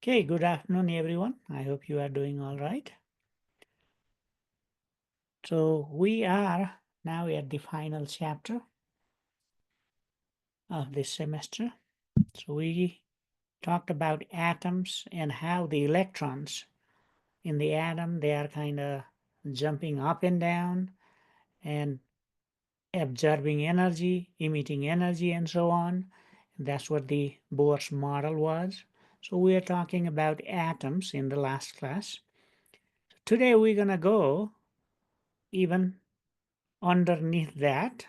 Okay, good afternoon, everyone. I hope you are doing all right. So, we are now at the final chapter of this semester. So, we talked about atoms and how the electrons in the atom they are kind of jumping up and down and absorbing energy, emitting energy, and so on. That's what the Bohr's model was. So, we are talking about atoms in the last class. Today, we're going to go even underneath that.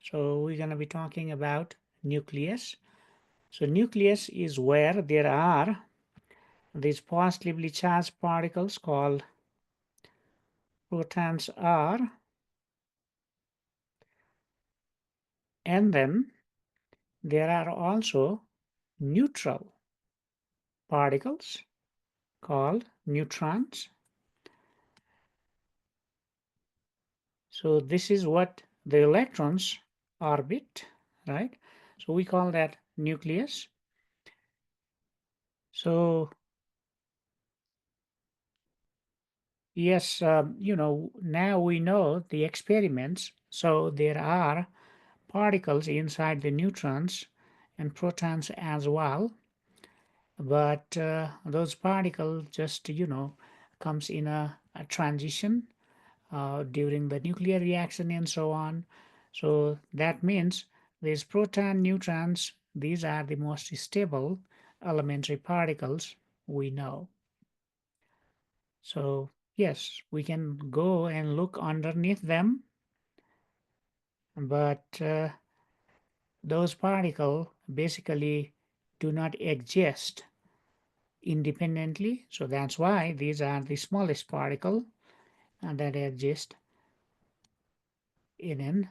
So we're going to be talking about nucleus. So nucleus is where there are these positively charged particles called protons are, and then there are also neutral particles called neutrons. So this is what the electrons orbit, right? So we call that nucleus. So yes, now we know the experiments. So there are particles inside the neutrons and protons as well. But those particles just, comes in a transition during the nuclear reaction and so on. So that means these proton neutrons, these are the most stable elementary particles we know. So yes, we can go and look underneath them, but those particles basically do not exist independently. So that's why these are the smallest particle that exist in an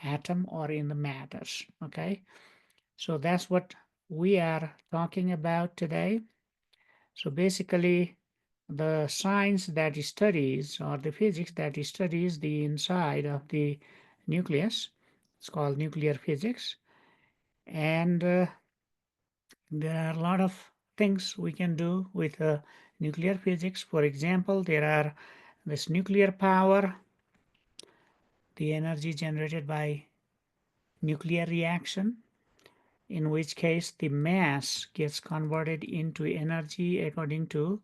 atom or in the matters. Okay, so that's what we are talking about today. So basically, the science that studies or the physics that studies the inside of the nucleus, it's called nuclear physics. And there are a lot of things we can do with nuclear physics. For example, there are this nuclear power, the energy generated by nuclear reaction, in which case the mass gets converted into energy according to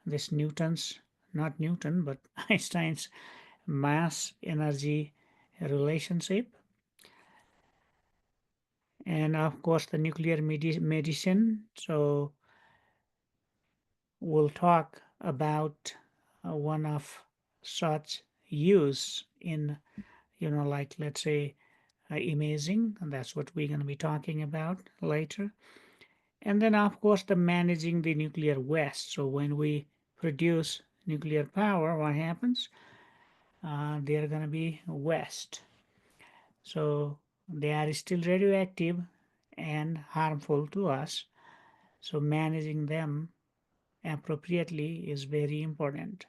this Newton's, not Newton, but Einstein's mass energy relationship. And of course, the nuclear medicine. So we'll talk about one of such use in, like let's say imaging, and that's what we're going to be talking about later. And then of course the managing the nuclear waste. So when we produce nuclear power, what happens? They're going to be waste. So they are still radioactive and harmful to us. So managing them appropriately is very important.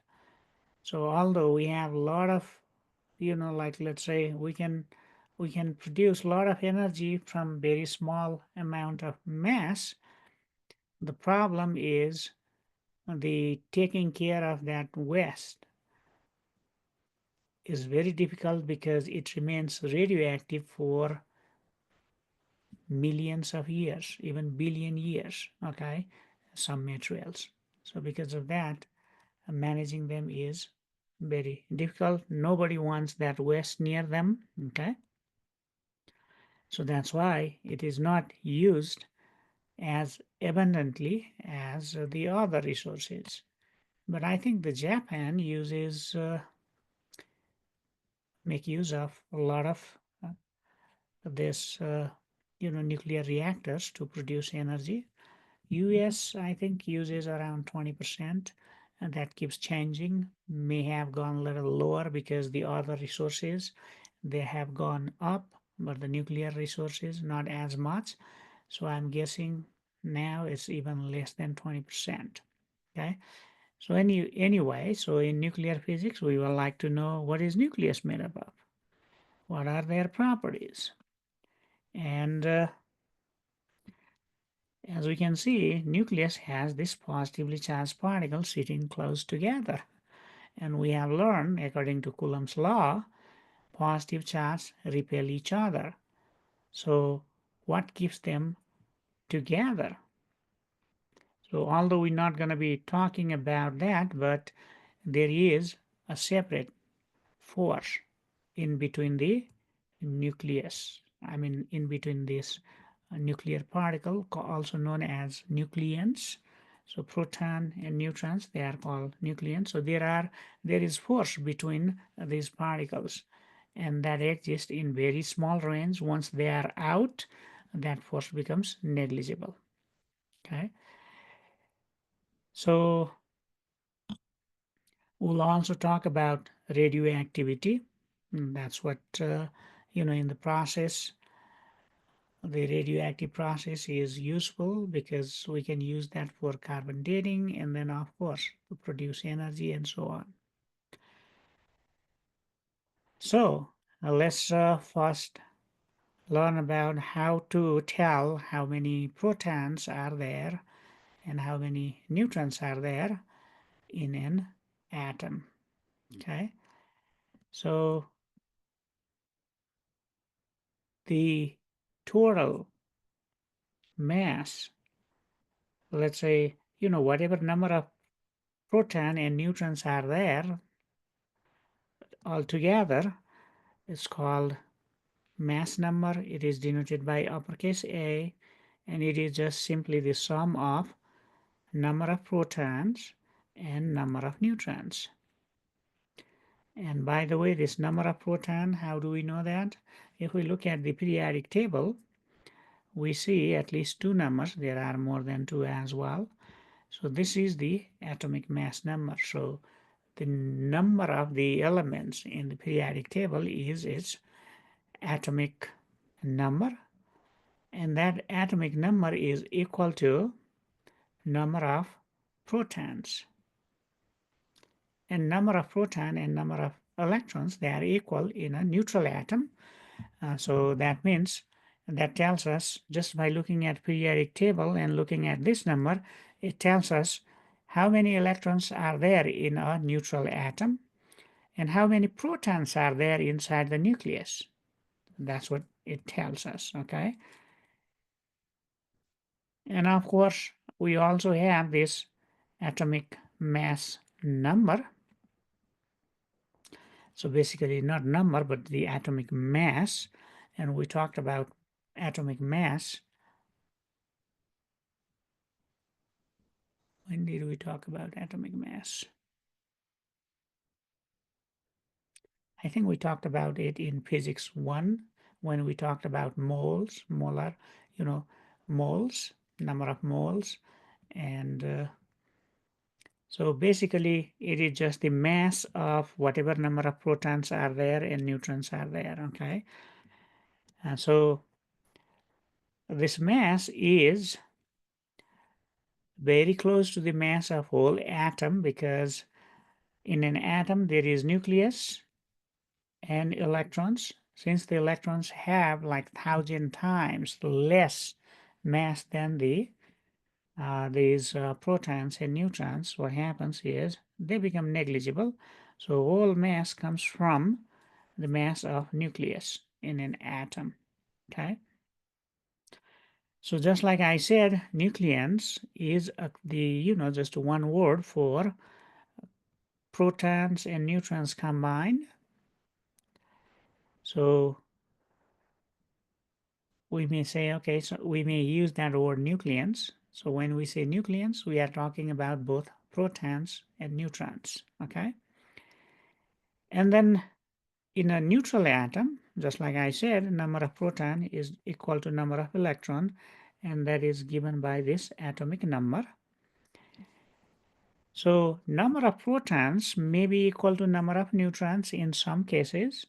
So although we have a lot of, like let's say we can produce a lot of energy from very small amount of mass. The problem is the taking care of that waste is very difficult because it remains radioactive for millions of years, even billion years, okay, some materials. So because of that, managing them is very difficult. Nobody wants that waste near them, okay? So that's why it is not used as abundantly as the other resources. But I think the Japan uses make use of a lot of this nuclear reactors to produce energy. US I think uses around 20%, and that keeps changing. May have gone a little lower because the other resources they have gone up, but the nuclear resources not as much. So I'm guessing now it's even less than 20%. Okay. So anyway, so in nuclear physics, we would like to know what is nucleus made up of? What are their properties? And As we can see, nucleus has this positively charged particle sitting close together. And we have learned, according to Coulomb's law, positive charges repel each other. So what keeps them together? So although we're not going to be talking about that, but there is a separate force in between the nucleus. I mean, in between this nuclear particle, also known as nucleons. So proton and neutrons, they are called nucleons. So there is force between these particles, and that exists in very small range. Once they are out, that force becomes negligible. Okay. So we'll also talk about radioactivity. That's what, in the process, the radioactive process is useful because we can use that for carbon dating and then, of course, to produce energy and so on. So let's first learn about how to tell how many protons are there and how many neutrons are there in an atom. Okay, so the total mass, let's say, whatever number of proton and neutrons are there altogether, is called mass number. It is denoted by uppercase A, and it is just simply the sum of number of protons and number of neutrons. And by the way, this number of proton, how do we know that? If we look at the periodic table, we see at least two numbers. There are more than two as well. So this is the atomic mass number. So the number of the elements in the periodic table is its atomic number, and that atomic number is equal to number of protons. And number of proton and number of electrons, they are equal in a neutral atom. So that means, that tells us, just by looking at periodic table and looking at this number, it tells us how many electrons are there in a neutral atom and how many protons are there inside the nucleus. That's what it tells us, okay? And of course, we also have this atomic mass number. So basically not number, but the atomic mass. And we talked about atomic mass. When did we talk about atomic mass? I think we talked about it in physics 1 when we talked about moles, molar, moles, number of moles. And so basically it is just the mass of whatever number of protons are there and neutrons are there, okay? And so this mass is very close to the mass of whole atom, because in an atom there is nucleus and electrons. Since the electrons have like 1,000 times less mass than these protons and neutrons, what happens is they become negligible. So all mass comes from the mass of nucleus in an atom. Okay. So just like I said, nucleons is just one word for protons and neutrons combined. So we may say, okay, so we may use that word nucleons. So when we say nucleons, we are talking about both protons and neutrons, okay? And then in a neutral atom, just like I said, number of proton is equal to number of electron, and that is given by this atomic number. So number of protons may be equal to number of neutrons in some cases,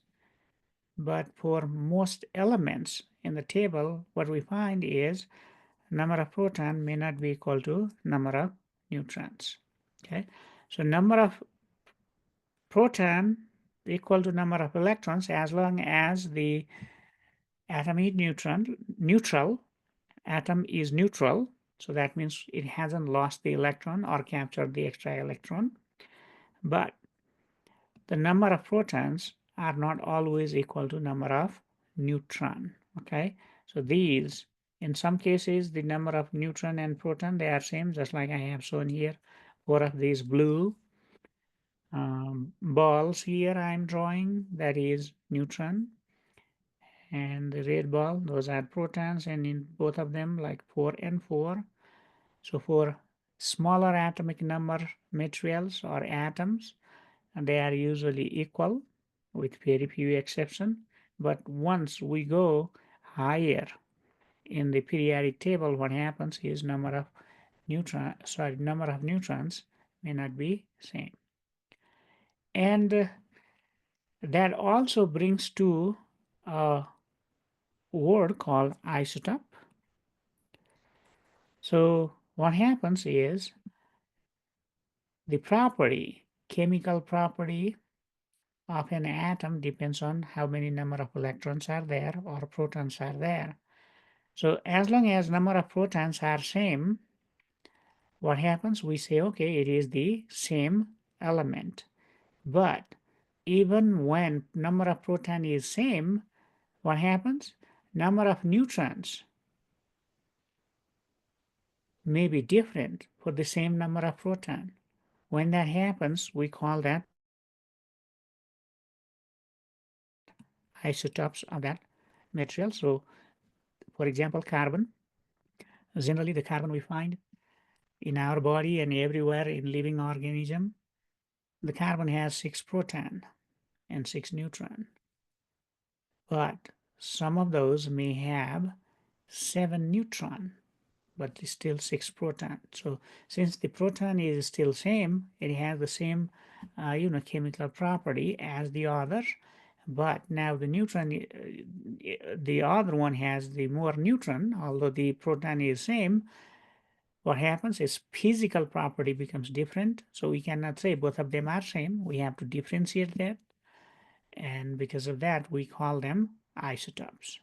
but for most elements in the table, what we find is number of proton may not be equal to number of neutrons. Okay, so number of proton equal to number of electrons as long as the atom is neutral, atom is neutral, So that means it hasn't lost the electron or captured the extra electron. But the number of protons are not always equal to number of neutron. Okay, so these, in some cases, the number of neutron and proton, they are same, just like I have shown here. Four of these blue balls here I'm drawing, that is neutron, and the red ball, those are protons, and in both of them, like 4 and 4. So for smaller atomic number materials or atoms, and they are usually equal with very few exception. But once we go higher in the periodic table, what happens is number of neutrons may not be same. And that also brings to a word called isotope. So what happens is the property, chemical property of an atom depends on how many number of electrons are there or protons are there. So as long as number of protons are same, what happens? We say, okay, it is the same element. But even when number of proton is same, what happens? Number of neutrons may be different for the same number of proton. When that happens, we call that isotopes of that material. So, for example, carbon. Generally, the carbon we find in our body and everywhere in living organism, the carbon has 6 proton and 6 neutron. But some of those may have 7 neutron, but it's still 6 proton. So since the proton is still same, it has the same chemical property as the other. But now the neutron, the other one has the more neutron, although the proton is same. What happens is physical property becomes different. So we cannot say both of them are same. We have to differentiate that. And because of that, we call them isotopes.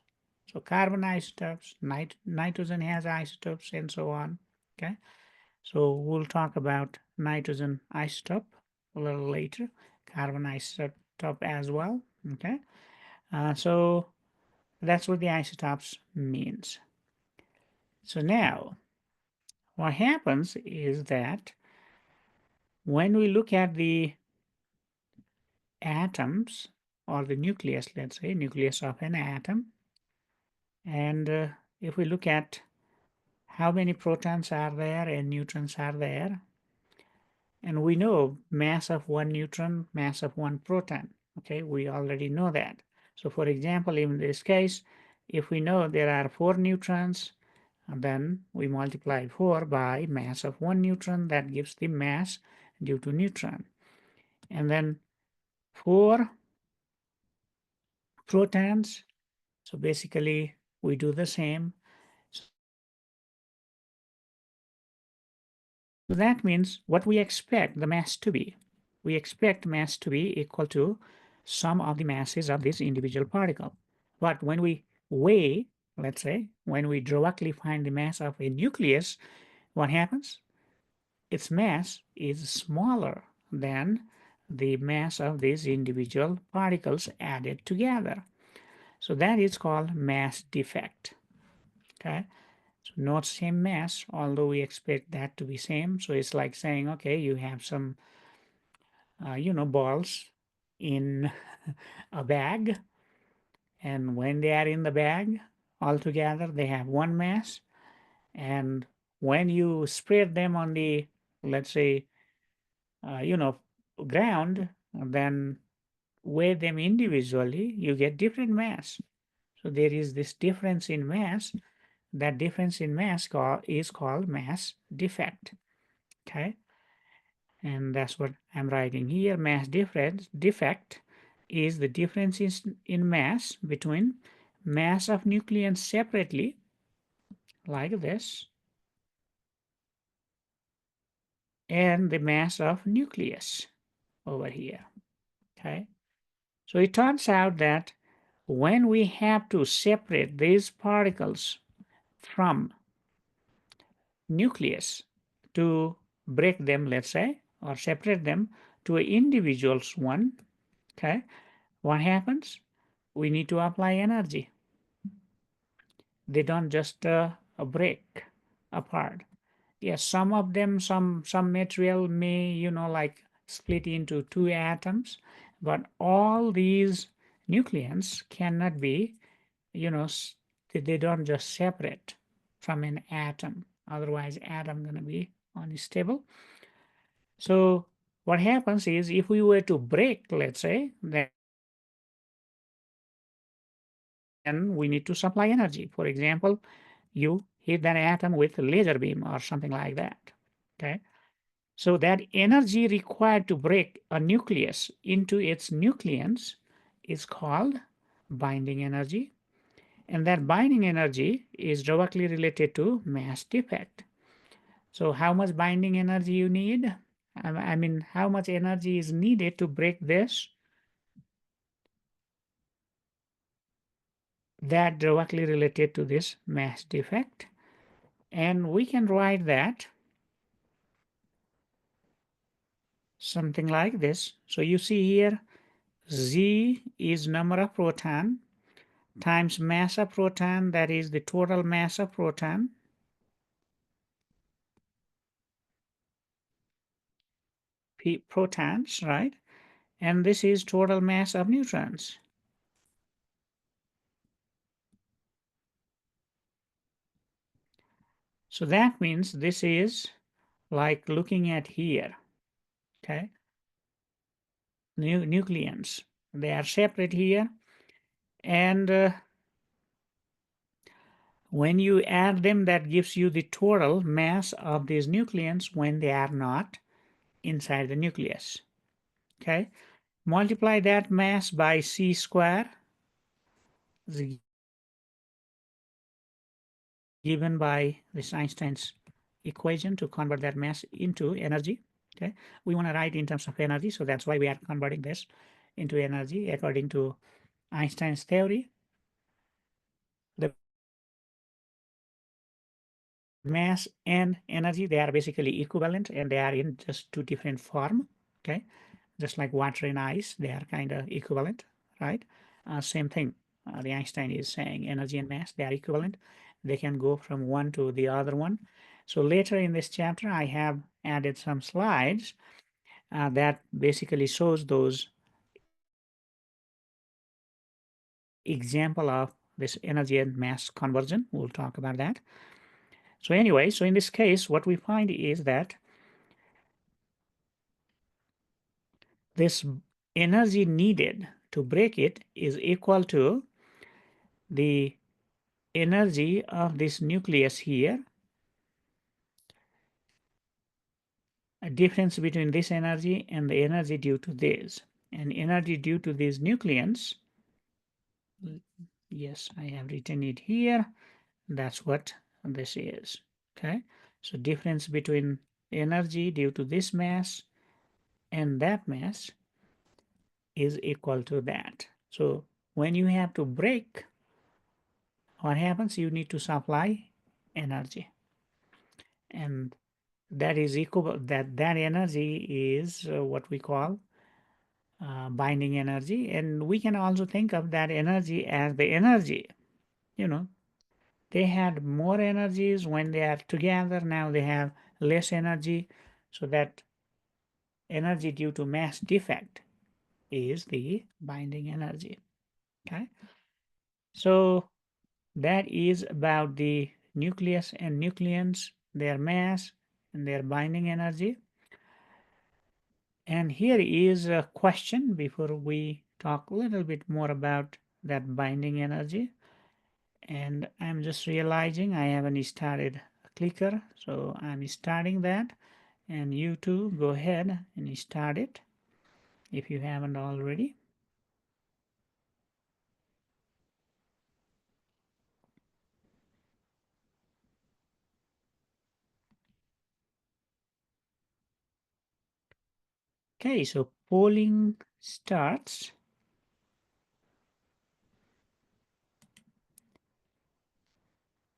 So carbon isotopes, nitrogen has isotopes, and so on. Okay, so we'll talk about nitrogen isotope a little later, carbon isotope as well. Okay, so that's what the isotopes means. So now, what happens is that when we look at the atoms or the nucleus, let's say nucleus of an atom, and if we look at how many protons are there and neutrons are there, and we know mass of one neutron, mass of one proton. Okay, we already know that. So for example, in this case, if we know there are 4 neutrons, then we multiply 4 by mass of one neutron, that gives the mass due to neutron. And then 4 protons, so basically we do the same. So that means what we expect the mass to be. We expect mass to be equal to sum of the masses of this individual particle. But when we weigh, let's say, when we directly find the mass of a nucleus, what happens? Its mass is smaller than the mass of these individual particles added together. So that is called mass defect. Okay, so not same mass, although we expect that to be same. So it's like saying, okay, you have some, balls in a bag, and when they are in the bag, altogether they have one mass. And when you spread them on the, let's say, uh, you know, ground, then weigh them individually, you get different mass. So there is this difference in mass. That difference in mass is called mass defect. Okay, and that's what I'm writing here. Mass difference defect is the difference in mass between mass of nucleus separately, like this, and the mass of nucleus over here. Okay, so it turns out that when we have to separate these particles from nucleus to break them, let's say, or separate them to individuals one, okay, what happens? We need to apply energy. They don't just break apart. Yes, some of them, some material may, like split into two atoms, but all these nucleons cannot be, you know, they don't just separate from an atom. Otherwise, atom gonna be unstable. So what happens is if we were to break, let's say, then we need to supply energy. For example, you hit that atom with a laser beam or something like that. Okay. So that energy required to break a nucleus into its nucleons is called binding energy. And that binding energy is directly related to mass defect. So how much binding energy you need? I mean, how much energy is needed to break this? That directly related to this mass defect. And we can write that something like this. So you see here, Z is number of proton times mass of proton, that is the total mass of proton, protons, right? And this is total mass of neutrons. So that means this is like looking at here, okay? Nucleons, they are separate here. And when you add them, that gives you the total mass of these nucleons when they are not inside the nucleus, okay? Multiply that mass by c square, given by this Einstein's equation to convert that mass into energy. Okay, we want to write in terms of energy, so that's why we are converting this into energy according to Einstein's theory. The mass and energy, they are basically equivalent, and they are in just two different form. Okay, just like water and ice, they are kind of equivalent, right? Same thing. The Einstein is saying energy and mass, they are equivalent. They can go from one to the other one. So later in this chapter, I have added some slides that basically shows those example of this energy and mass conversion. We'll talk about that. So anyway, so in this case, what we find is that this energy needed to break it is equal to the energy of this nucleus here, a difference between this energy and the energy due to this. And energy due to these nucleons, yes, I have written it here. That's what this is. Okay, so difference between energy due to this mass and that mass is equal to that. So when you have to break, what happens? You need to supply energy, and that is equal. That energy is what we call binding energy, and we can also think of that energy as the energy. You know, they had more energies when they are together. Now they have less energy, so that energy due to mass defect is the binding energy. Okay, so that is about the nucleus and nucleons, their mass and their binding energy. And here is a question before we talk a little bit more about that binding energy. And I'm just realizing I haven't started a clicker, so I'm starting that. And you too, go ahead and start it if you haven't already. Okay, so polling starts.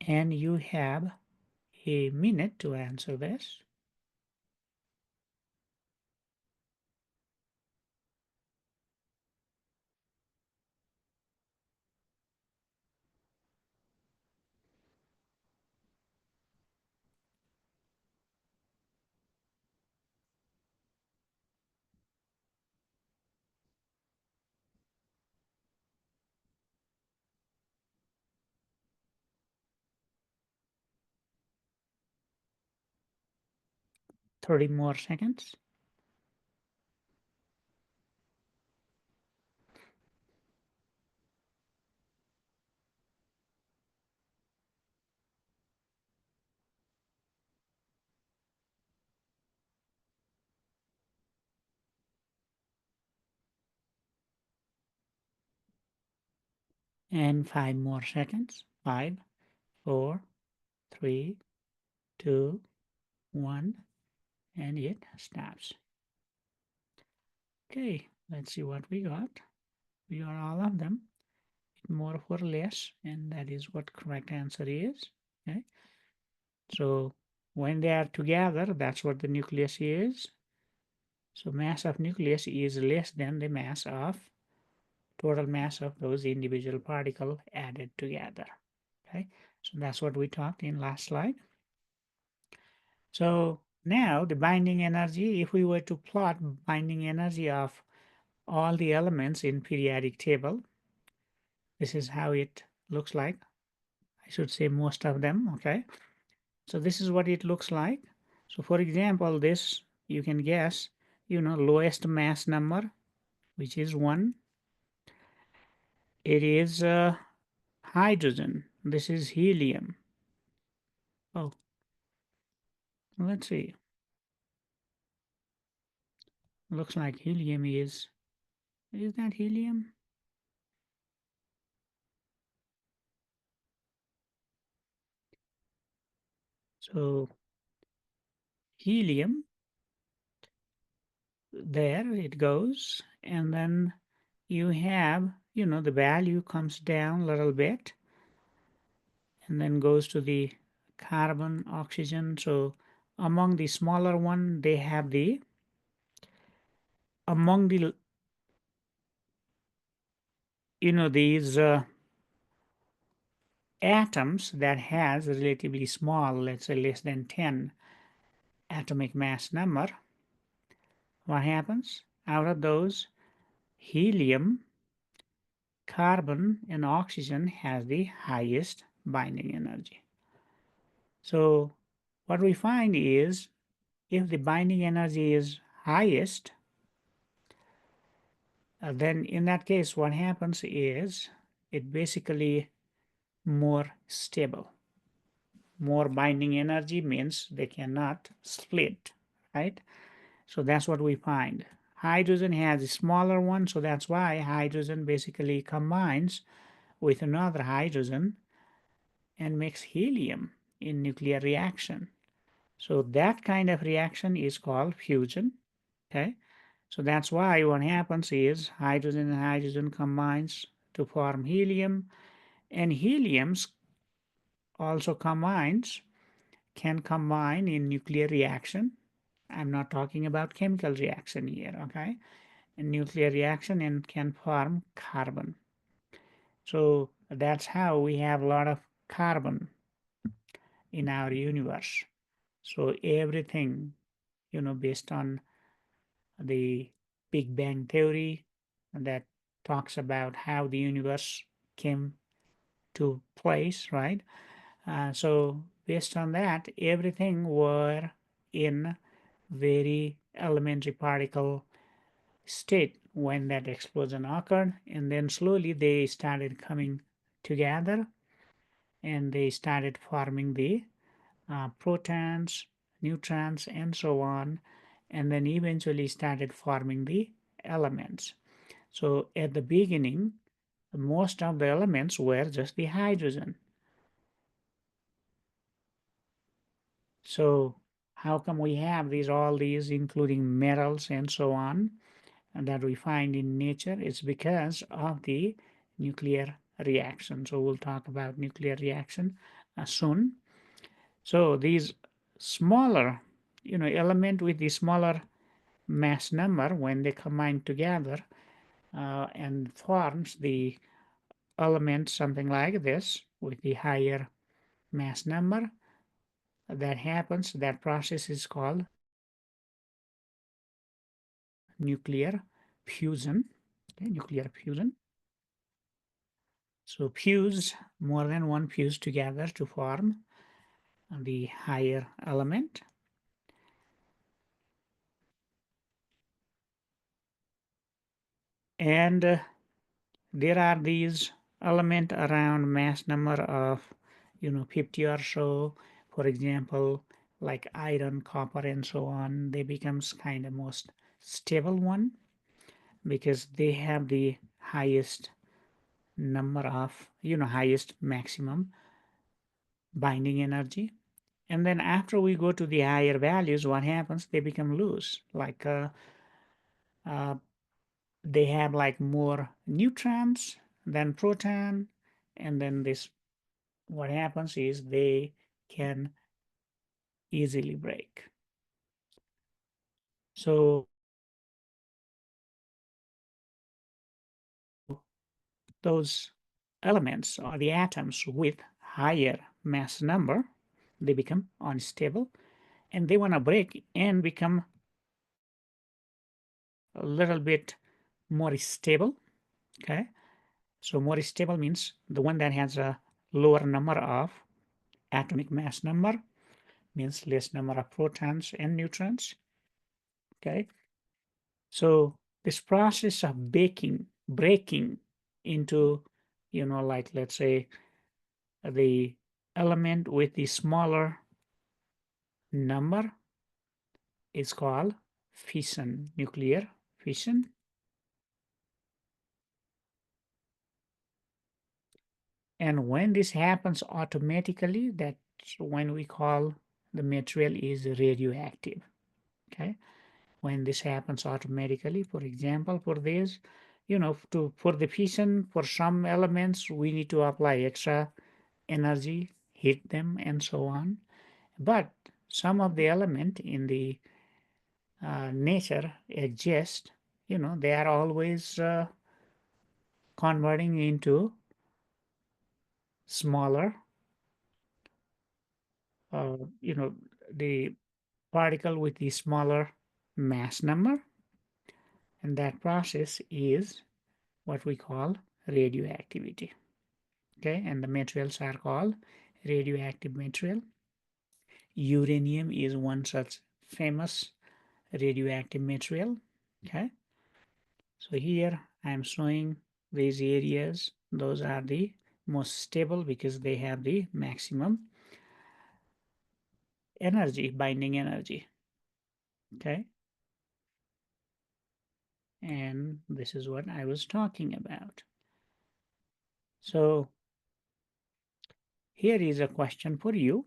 And you have a minute to answer this. Thirty more seconds. And 5 more seconds. 5, 4, 3, 2, 1, and it stops. Okay, let's see what we got. We got all of them, more or less, and that is what correct answer is. Okay, so when they are together, that's what the nucleus is. So mass of nucleus is less than the mass of total mass of those individual particles added together. Okay, so that's what we talked in last slide. So now the binding energy, if we were to plot binding energy of all the elements in periodic table, this is how it looks like. I should say most of them, okay? So this is what it looks like. So for example, this you can guess, lowest mass number, which is 1. It is hydrogen. This is helium. Oh, let's see. Looks like helium is that helium? So helium, there it goes. And then you have, the value comes down a little bit and then goes to the carbon, oxygen. So among the smaller one, they have among the, these atoms that has a relatively small, let's say less than 10 atomic mass number, what happens? Out of those, helium, carbon, and oxygen has the highest binding energy. So what we find is if the binding energy is highest, then in that case what happens is it basically more stable. More binding energy means they cannot split, right? So that's what we find. Hydrogen has a smaller one, so that's why hydrogen basically combines with another hydrogen and makes helium in nuclear reaction. So that kind of reaction is called fusion. Okay, so that's why what happens is hydrogen and hydrogen combines to form helium, and helium also can combine in nuclear reaction. I'm not talking about chemical reaction here, okay? In nuclear reaction and can form carbon. So that's how we have a lot of carbon in our universe. So everything, based on the Big Bang theory that talks about how the universe came to place, right? So based on that, everything were in very elementary particle state when that explosion occurred, and then slowly they started coming together and they started forming the protons, neutrons, and so on, and then eventually started forming the elements. So at the beginning, most of the elements were just the hydrogen. So how come we have all these, including metals and so on, and that we find in nature? It's because of the nuclear reaction. So we'll talk about nuclear reaction soon. So these smaller, element with the smaller mass number, when they combine together and forms the element something like this with the higher mass number, that happens, that process is called nuclear fusion. Okay, nuclear fusion. So fuse, more than one fuse together to form the higher element. And there are these element around mass number of 50 or so. For example, like iron, copper, and so on, they becomes kind of most stable one because they have the highest number of highest maximum binding energy. And then after we go to the higher values, what happens? They become loose, like uh, they have like more neutrons than proton, and then this, what happens is they can easily break. So those elements or the atoms with higher mass number, they become unstable and they want to break and become a little bit more stable. Okay, so more stable means the one that has a lower number of atomic mass number, means less number of protons and neutrons. Okay, so this process of breaking into, like let's say the element with the smaller number is called fission, nuclear fission. And when this happens automatically, that's when we call the material is radioactive. Okay, when this happens automatically, for example, for this, for the fission, for some elements, we need to apply extra energy, heat them, and so on. But some of the element in the nature exist, they are always converting into smaller, uh, you know, the particle with the smaller mass number, and that process is what we call radioactivity. Okay, and the materials are called radioactive material. Uranium is one such famous radioactive material. Okay, so here I am showing these areas. Those are the most stable because they have the maximum energy, binding energy. Okay, and this is what I was talking about. So here is a question for you.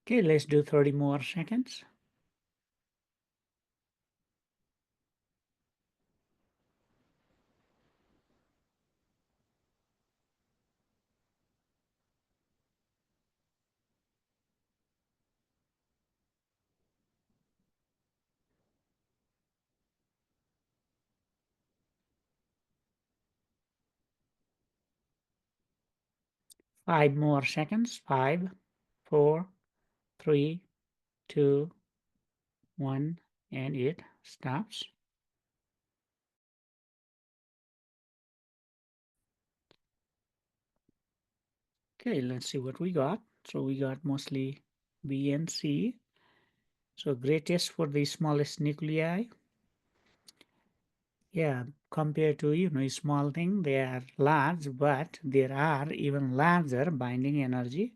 Okay, let's do 30 more seconds. 5 more seconds. 5, 4, 3, 2, 1, and it stops. Okay, let's see what we got. So we got mostly B and C. So greatest for the smallest nuclei. Yeah, compared to, a small thing, they are large, but there are even larger binding energy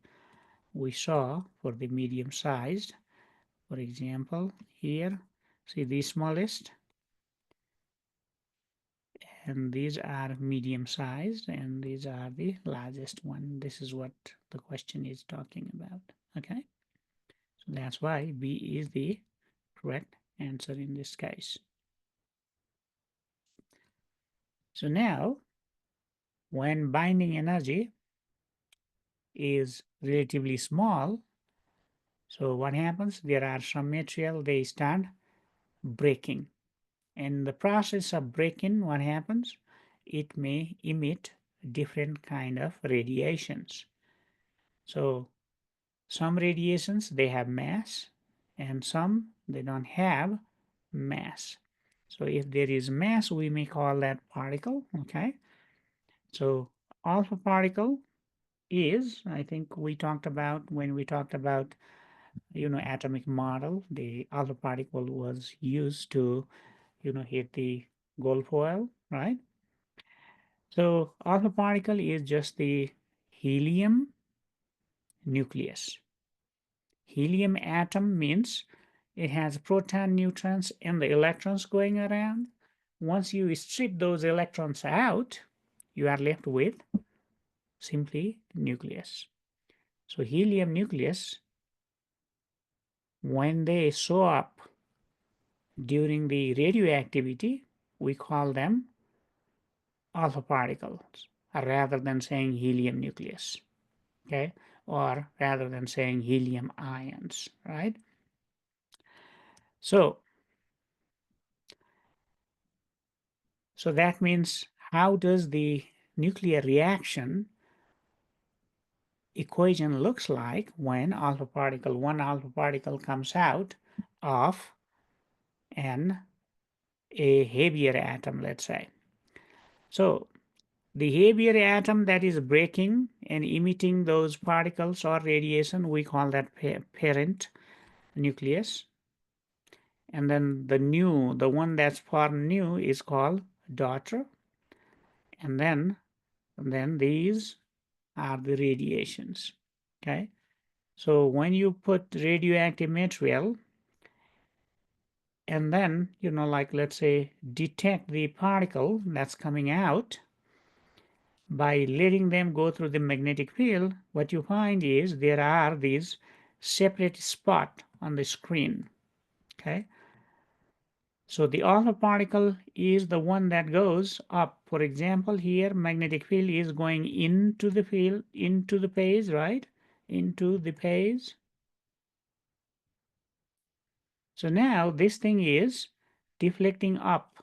we saw for the medium sized. For example, here, see the smallest, and these are medium sized, and these are the largest one. This is what the question is talking about. Okay, so that's why B is the correct answer in this case. So now, when binding energy is relatively small, so what happens? There are some material, they start breaking. In the process of breaking, what happens? It may emit different kind of radiations. So some radiations, they have mass, and some they don't have mass. So if there is mass, we may call that particle, okay? So alpha particle is, I think we talked about when we talked about, atomic model, the alpha particle was used to, hit the gold foil, right? So alpha particle is just the helium nucleus. Helium atom means it has proton, neutrons, and the electrons going around. Once you strip those electrons out, you are left with simply nucleus. So helium nucleus, when they show up during the radioactivity, we call them alpha particles rather than saying helium nucleus, okay? Or rather than saying helium ions, right? So, so that means how does the nuclear reaction equation looks like when one alpha particle comes out of an a heavier atom, let's say. So the heavier atom that is breaking and emitting those particles or radiation, we call that parent nucleus. And then the one that's formed new is called daughter. And then these are the radiations. Okay. So when you put radioactive material and then, like let's say detect the particle that's coming out by letting them go through the magnetic field, what you find is there are these separate spots on the screen. Okay. So the alpha particle is the one that goes up. For example, here magnetic field is going into the field, into the phase, right? Into the phase. So now this thing is deflecting up,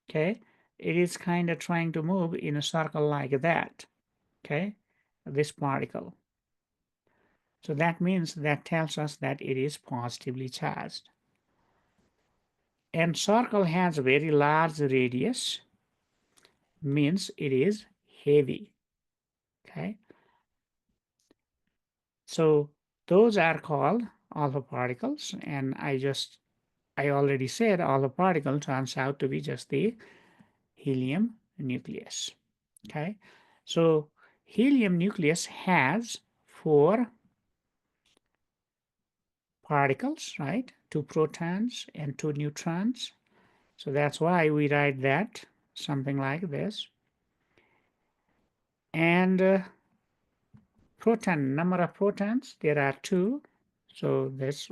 okay? It is kind of trying to move in a circle like that, okay? This particle. So that means that tells us that it is positively charged. And circle has a very large radius, means it is heavy, okay? So those are called alpha particles, and I already said alpha particle turns out to be just the helium nucleus. Okay, so helium nucleus has four particles, right? Two protons and two neutrons. So that's why we write that something like this. And proton, number of protons, there are two. So this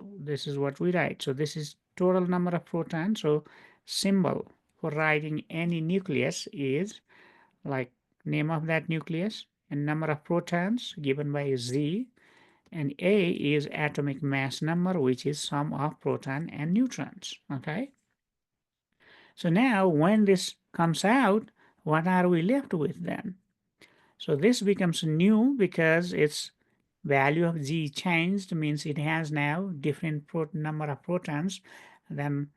is what we write. So this is total number of protons. So symbol for writing any nucleus is like name of that nucleus and number of protons given by Z, and A is atomic mass number, which is sum of proton and neutrons. Okay. So now when this comes out, what are we left with then? So this becomes new because its value of Z changed, means it has now different number of protons than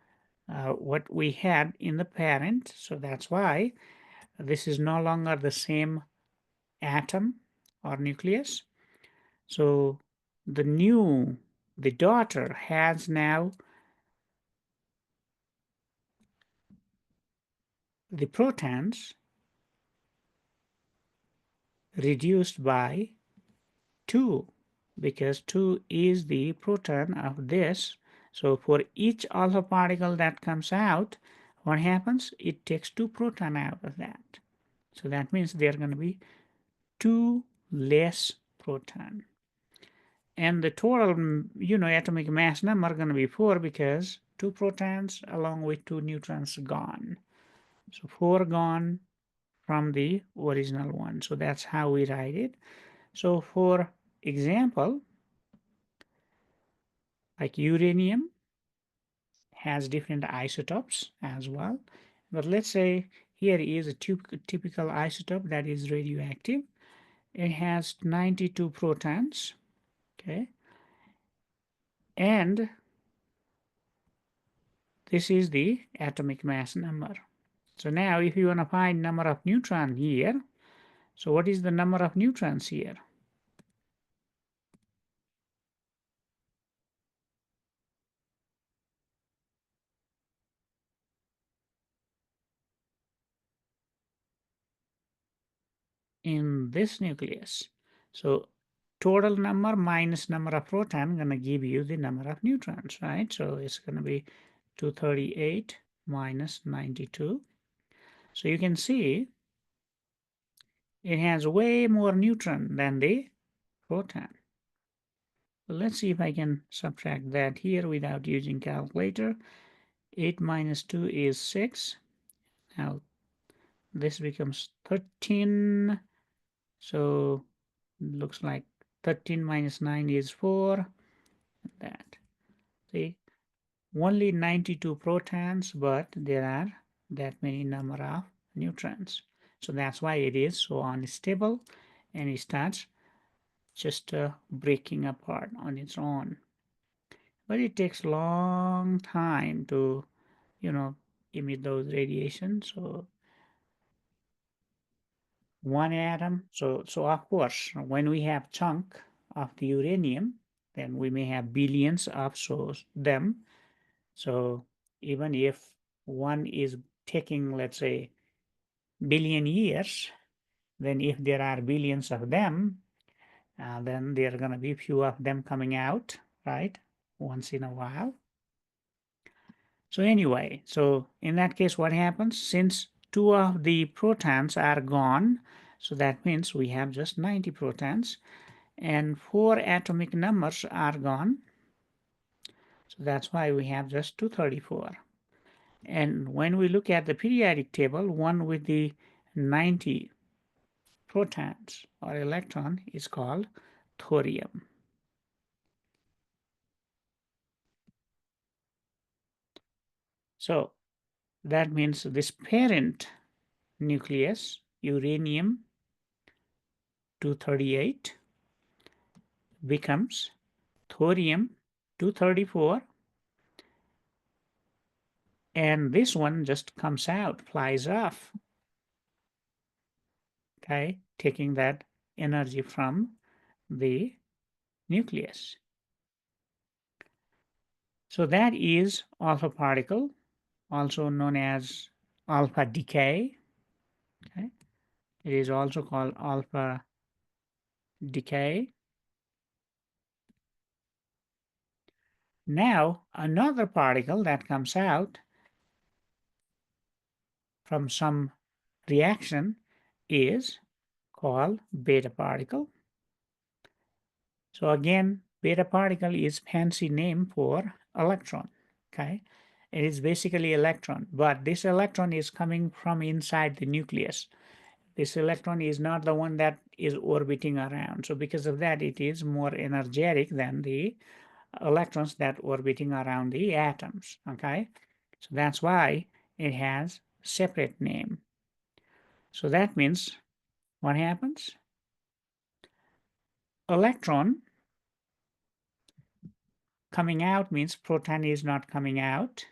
what we had in the parent. So that's why this is no longer the same atom or nucleus. So the daughter has now the protons reduced by 2 because 2 is the proton of this. So for each alpha particle that comes out, what happens? It takes 2 proton out of that. So that means there are going to be 2 less proton. And the total, atomic mass number are going to be 4 because 2 protons along with 2 neutrons gone. So 4 gone from the original one. So that's how we write it. So for example, like uranium has different isotopes as well. But let's say here is a typical isotope that is radioactive. It has 92 protons, okay? And this is the atomic mass number. So now if you want to find number of neutrons here, so what is the number of neutrons here? In this nucleus. So total number minus number of proton going to give you the number of neutrons, right? So it's going to be 238 minus 92. So you can see it has way more neutron than the proton. So let's see if I can subtract that here without using calculator. 8 minus 2 is 6. Now this becomes 13. So looks like 13 minus 9 is 4. That. See, only 92 protons, but there are that many number of neutrons. So that's why it is so unstable and it starts just breaking apart on its own. But it takes long time to, emit those radiations. So one atom. So of course, when we have chunk of the uranium, then we may have billions of them. So even if one is taking, let's say, billion years, then if there are billions of them, then there are going to be few of them coming out, right? Once in a while. So anyway, so in that case, what happens? Since 2 of the protons are gone, so that means we have just 90 protons, and 4 atomic numbers are gone. So that's why we have just 234. And when we look at the periodic table, one with the 90 protons or electron is called thorium. So that means this parent nucleus, uranium 238, becomes thorium 234, and this one just comes out, flies off, okay, taking that energy from the nucleus. So that is alpha particle, also known as alpha decay. Okay? It is also called alpha decay. Now, another particle that comes out from some reaction is called beta particle. So again, beta particle is fancy name for electron. Okay, it is basically electron, but this electron is coming from inside the nucleus. This electron is not the one that is orbiting around. So because of that, it is more energetic than the electrons that orbiting around the atoms. Okay, so that's why it has separate name. So that means what happens? Electron coming out means proton is not coming out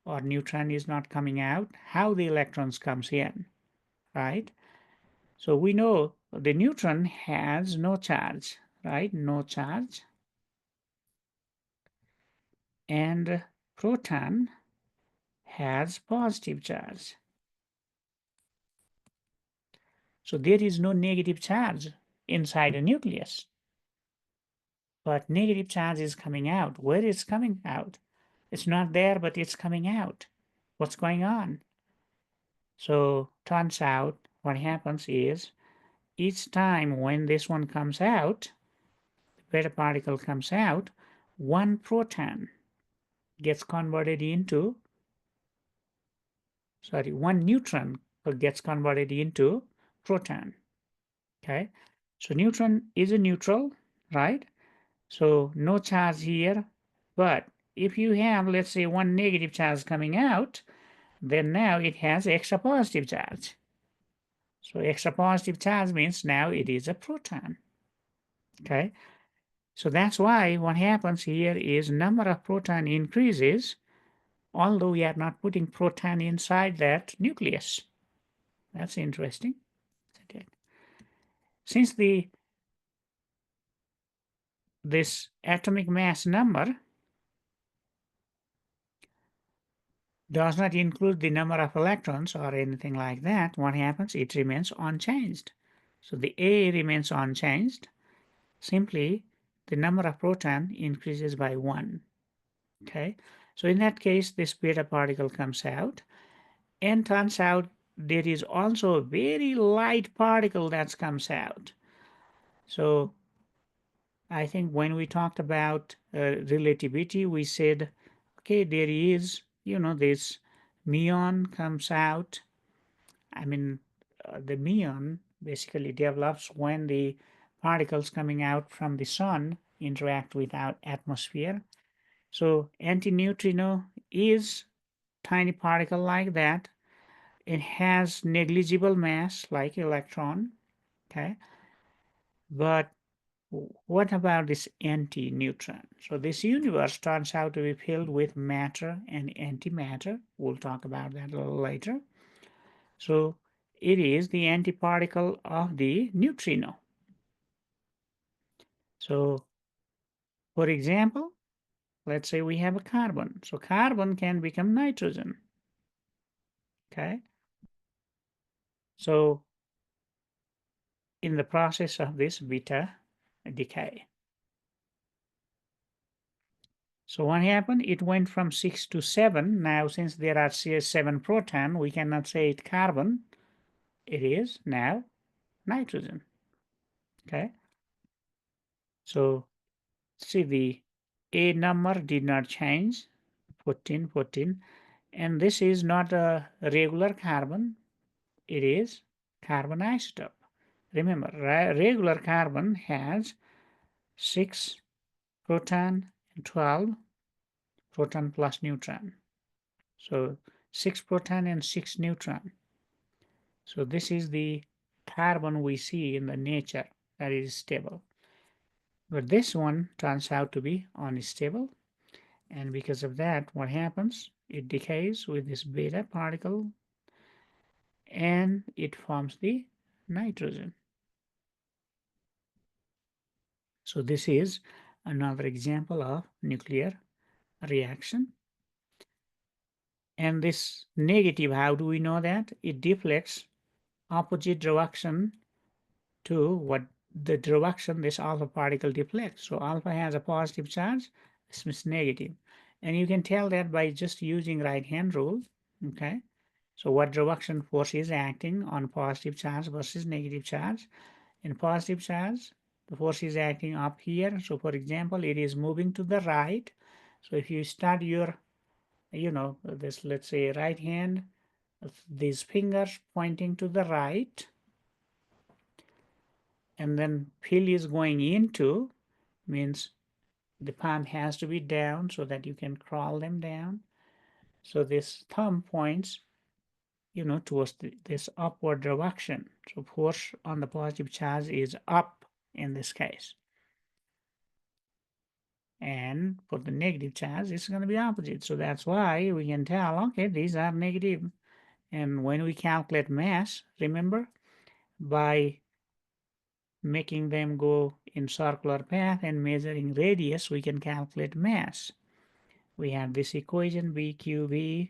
or neutron is not coming out. How the electrons comes in, right? So we know the neutron has no charge, right? No charge. And proton has positive charge. So there is no negative charge inside a nucleus, but negative charge is coming out. Where is coming out? It's not there, but it's coming out. What's going on? So turns out what happens is each time when this one comes out, the beta particle comes out, one proton gets converted into, one neutron gets converted into proton. Okay, so neutron is a neutral, right? So no charge here, but if you have, let's say, one negative charge coming out, then now it has extra positive charge. So extra positive charge means now it is a proton. Okay, so that's why what happens here is number of proton increases, although we are not putting proton inside that nucleus. That's interesting. Since this atomic mass number does not include the number of electrons or anything like that, what happens? It remains unchanged. So the A remains unchanged. Simply, the number of proton increases by 1. Okay, so in that case, this beta particle comes out, and turns out there is also a very light particle that comes out. So I think when we talked about relativity, we said, okay, there is, this muon comes out. I mean, the muon basically develops when the particles coming out from the sun interact with our atmosphere. So antineutrino is tiny particle like that. It has negligible mass like electron, okay? But what about this anti-neutron? So this universe turns out to be filled with matter and antimatter. We'll talk about that a little later. So it is the antiparticle of the neutrino. So for example, let's say we have a carbon. So carbon can become nitrogen. Okay. So in the process of this beta decay. So what happened? It went from 6 to 7. Now, since there are 7 proton, we cannot say it carbon. It is now nitrogen. Okay. So see, the A number did not change. 14, 14. And this is not a regular carbon. It is carbon isotope. Remember, regular carbon has 6 proton and 12 proton plus neutron. So 6 proton and 6 neutron. So this is the carbon we see in the nature that is stable. But this one turns out to be unstable. And because of that, what happens? It decays with this beta particle and it forms the nitrogen. So this is another example of nuclear reaction. And this negative, how do we know that? It deflects opposite direction to what the direction this alpha particle deflects. So alpha has a positive charge, this is negative. And you can tell that by just using right hand rule. Okay. So what direction force is acting on positive charge versus negative charge? In positive charge, the force is acting up here. So for example, it is moving to the right. So if you start your, this, let's say, right hand, these fingers pointing to the right, and then pill is going into, means the palm has to be down so that you can crawl them down. So this thumb points, towards this upward direction. So force on the positive charge is up in this case. And for the negative charge, it's going to be opposite. So that's why we can tell, okay, these are negative. And when we calculate mass, remember, by making them go in circular path and measuring radius, we can calculate mass. We have this equation BQB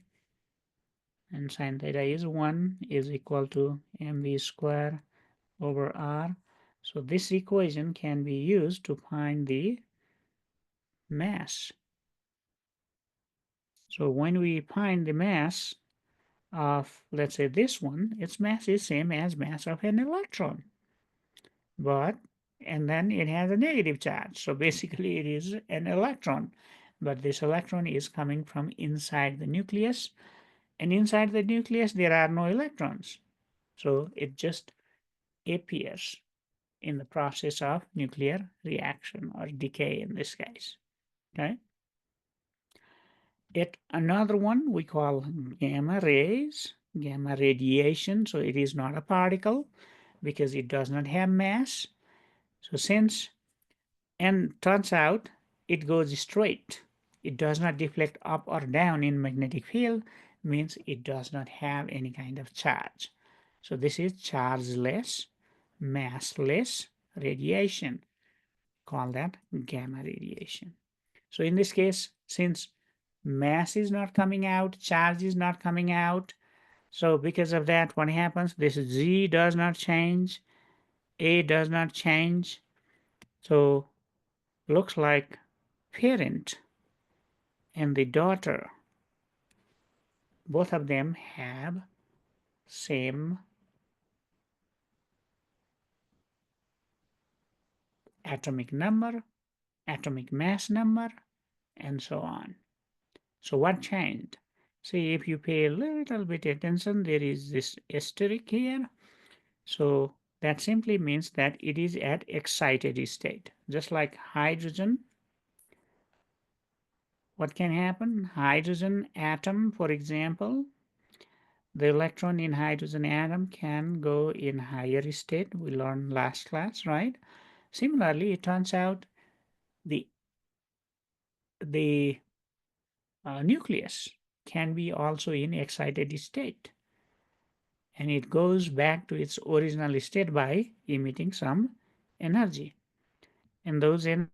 and sine theta is 1 is equal to mv square over r. So this equation can be used to find the mass. So when we find the mass of, let's say, this one, its mass is same as mass of an electron, but and then it has a negative charge. So basically it is an electron, but this electron is coming from inside the nucleus, and inside the nucleus there are no electrons. So it just appears in the process of nuclear reaction or decay in this case. Okay. Yet another one we call gamma rays, gamma radiation. So it is not a particle because it does not have mass. So since, and turns out it goes straight. It does not deflect up or down in magnetic field, means it does not have any kind of charge. So this is chargeless, massless radiation. Call that gamma radiation. So in this case, since mass is not coming out, charge is not coming out, so because of that, what happens? This Z does not change, A does not change. So looks like parent and the daughter, both of them have same atomic number, atomic mass number, and so on. So what changed? See, if you pay a little bit attention, there is this asterisk here. So that simply means that it is at excited state. Just like hydrogen, what can happen? Hydrogen atom, for example, the electron in hydrogen atom can go in higher state. We learned last class, right? Similarly, it turns out the the nucleus can be also in excited state, and it goes back to its original state by emitting some energy, and those energy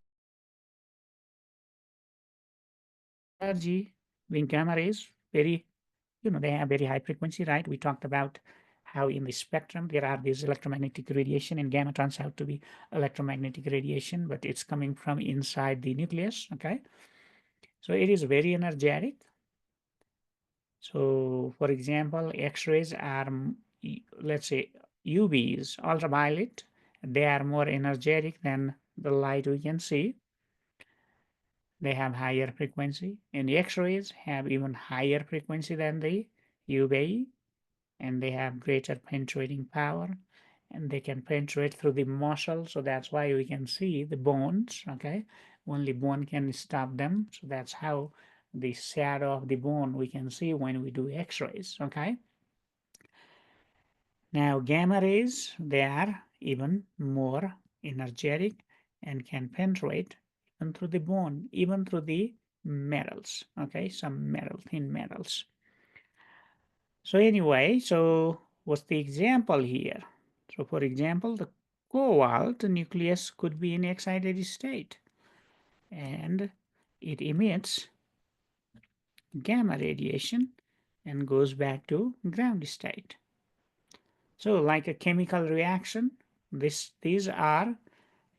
being gamma rays, very, they have very high frequency, right? We talked about how in the spectrum there are these electromagnetic radiation, and gamma turns out to be electromagnetic radiation, but it's coming from inside the nucleus. Okay, so it is very energetic. So for example, X-rays are, let's say, UVs, ultraviolet, they are more energetic than the light we can see. They have higher frequency, and the X-rays have even higher frequency than the UV, and they have greater penetrating power, and they can penetrate through the muscle. So that's why we can see the bones. Okay, only bone can stop them. So that's how the shadow of the bone we can see when we do X-rays. Okay. Now gamma rays, they are even more energetic and can penetrate even through the bone, even through the metals. Okay, some metal, thin metals. So anyway, so what's the example here? So for example, the cobalt nucleus could be in excited state, and it emits gamma radiation and goes back to ground state. So like a chemical reaction, these are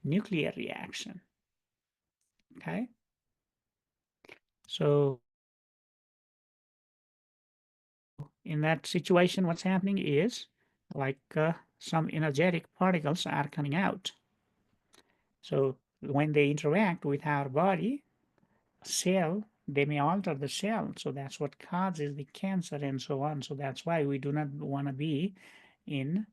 nuclear reaction. Okay, so in that situation, what's happening is like some energetic particles are coming out. So when they interact with our body cell, they may alter the cell. So that's what causes the cancer and so on. So that's why we do not want to be in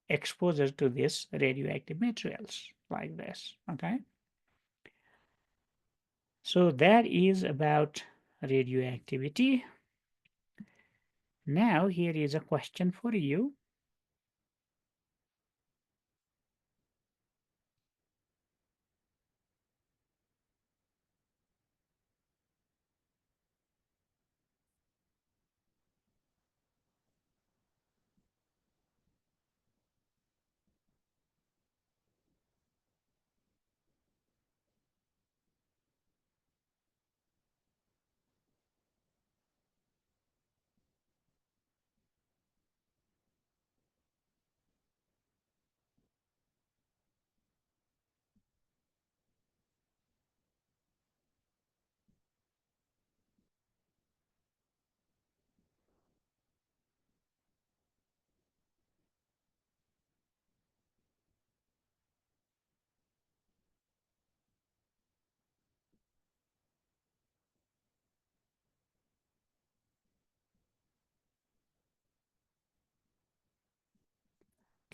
exposure to this radioactive materials like this. Okay. So that is about radioactivity. Now here is a question for you.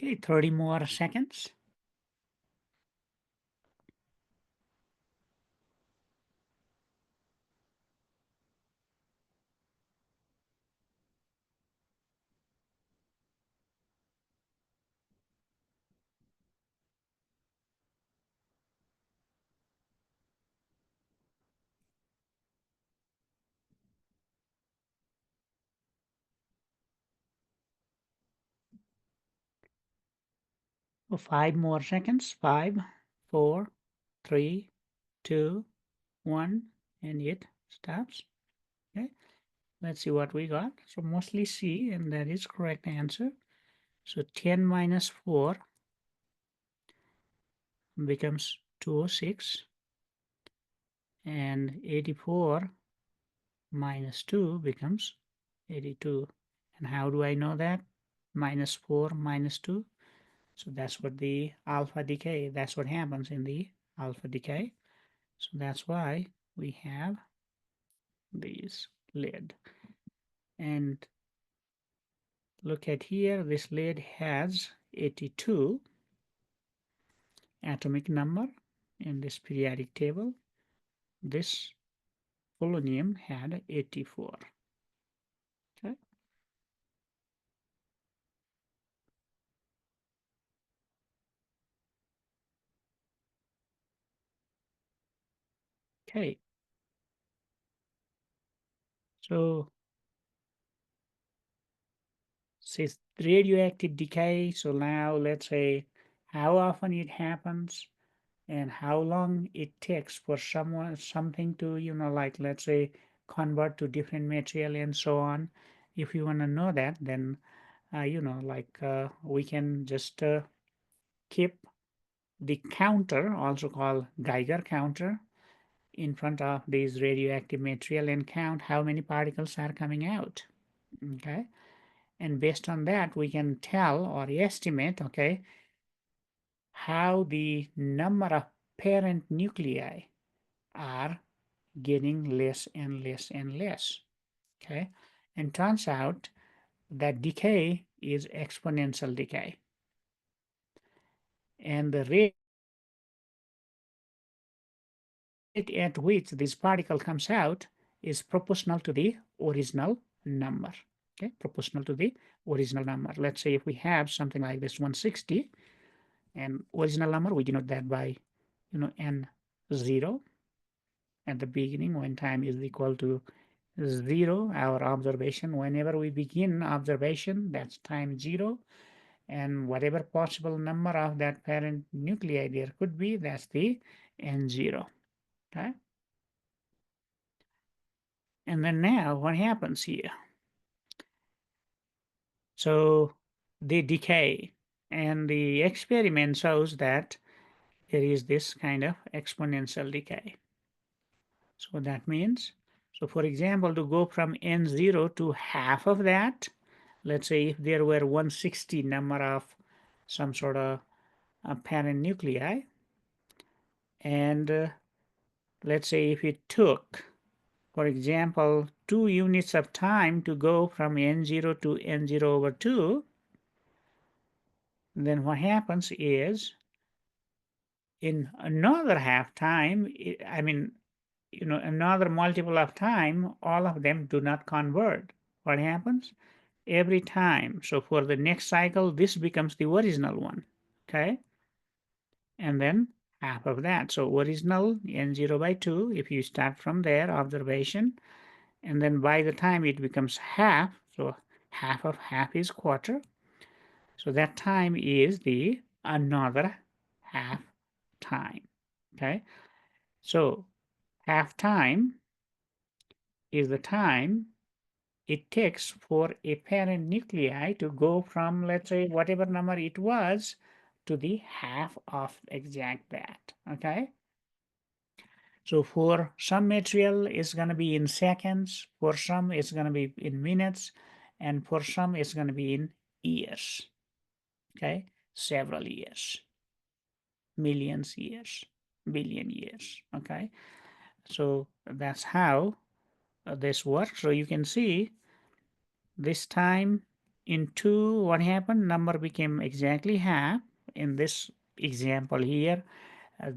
Okay, 30 more seconds. So 5 more seconds. 5, 4, 3, 2, 1, and it stops. Okay, let's see what we got. So mostly C, and that is correct answer. So 10 minus 4 becomes 206, and 84 minus 2 becomes 82. And how do I know that? Minus 4 minus 2. So that's what the alpha decay, that's what happens in the alpha decay. So that's why we have this lid. And look at here, this lid has 82 atomic number in this periodic table. This polonium had 84. Okay. Okay. So says radioactive decay. So now let's say how often it happens and how long it takes for something to, like let's say convert to different material and so on. If you want to know that, then we can just keep the counter, also called Geiger counter, in front of this radioactive material and count how many particles are coming out. Okay, and based on that we can tell or estimate, okay, how the number of parent nuclei are getting less and less and less. Okay, and turns out that decay is exponential decay, and the rate at which this particle comes out is proportional to the original number. Okay, proportional to the original number. Let's say if we have something like this 160, and original number we denote that by n0 at the beginning when time is equal to 0, our observation, whenever we begin observation, that's time 0, and whatever possible number of that parent nuclei there could be, that's the n0. Okay, and then now what happens here? So they decay, and the experiment shows that there is this kind of exponential decay. So that means, so for example, to go from n0 to half of that, let's say if there were 160 number of some sort of parent nuclei, and let's say if it took, for example, 2 units of time to go from n0 to n0 over 2, then what happens is in another half time, I mean, another multiple of time, all of them do not convert. What happens? Every time. So for the next cycle, this becomes the original one. Okay. And then half of that. So original n0 by 2, if you start from there, observation, and then by the time it becomes half, so half of half is quarter. So that time is the another half time. Okay. So half time is the time it takes for a parent nuclei to go from, let's say, whatever number it was to the half of exact that. Okay. So for some material, it's going to be in seconds. For some, it's going to be in minutes. And for some, it's going to be in years. Okay. Several years, millions years, billion years. Okay. So that's how this works. So you can see this time in 2, what happened? Number became exactly half. In this example here,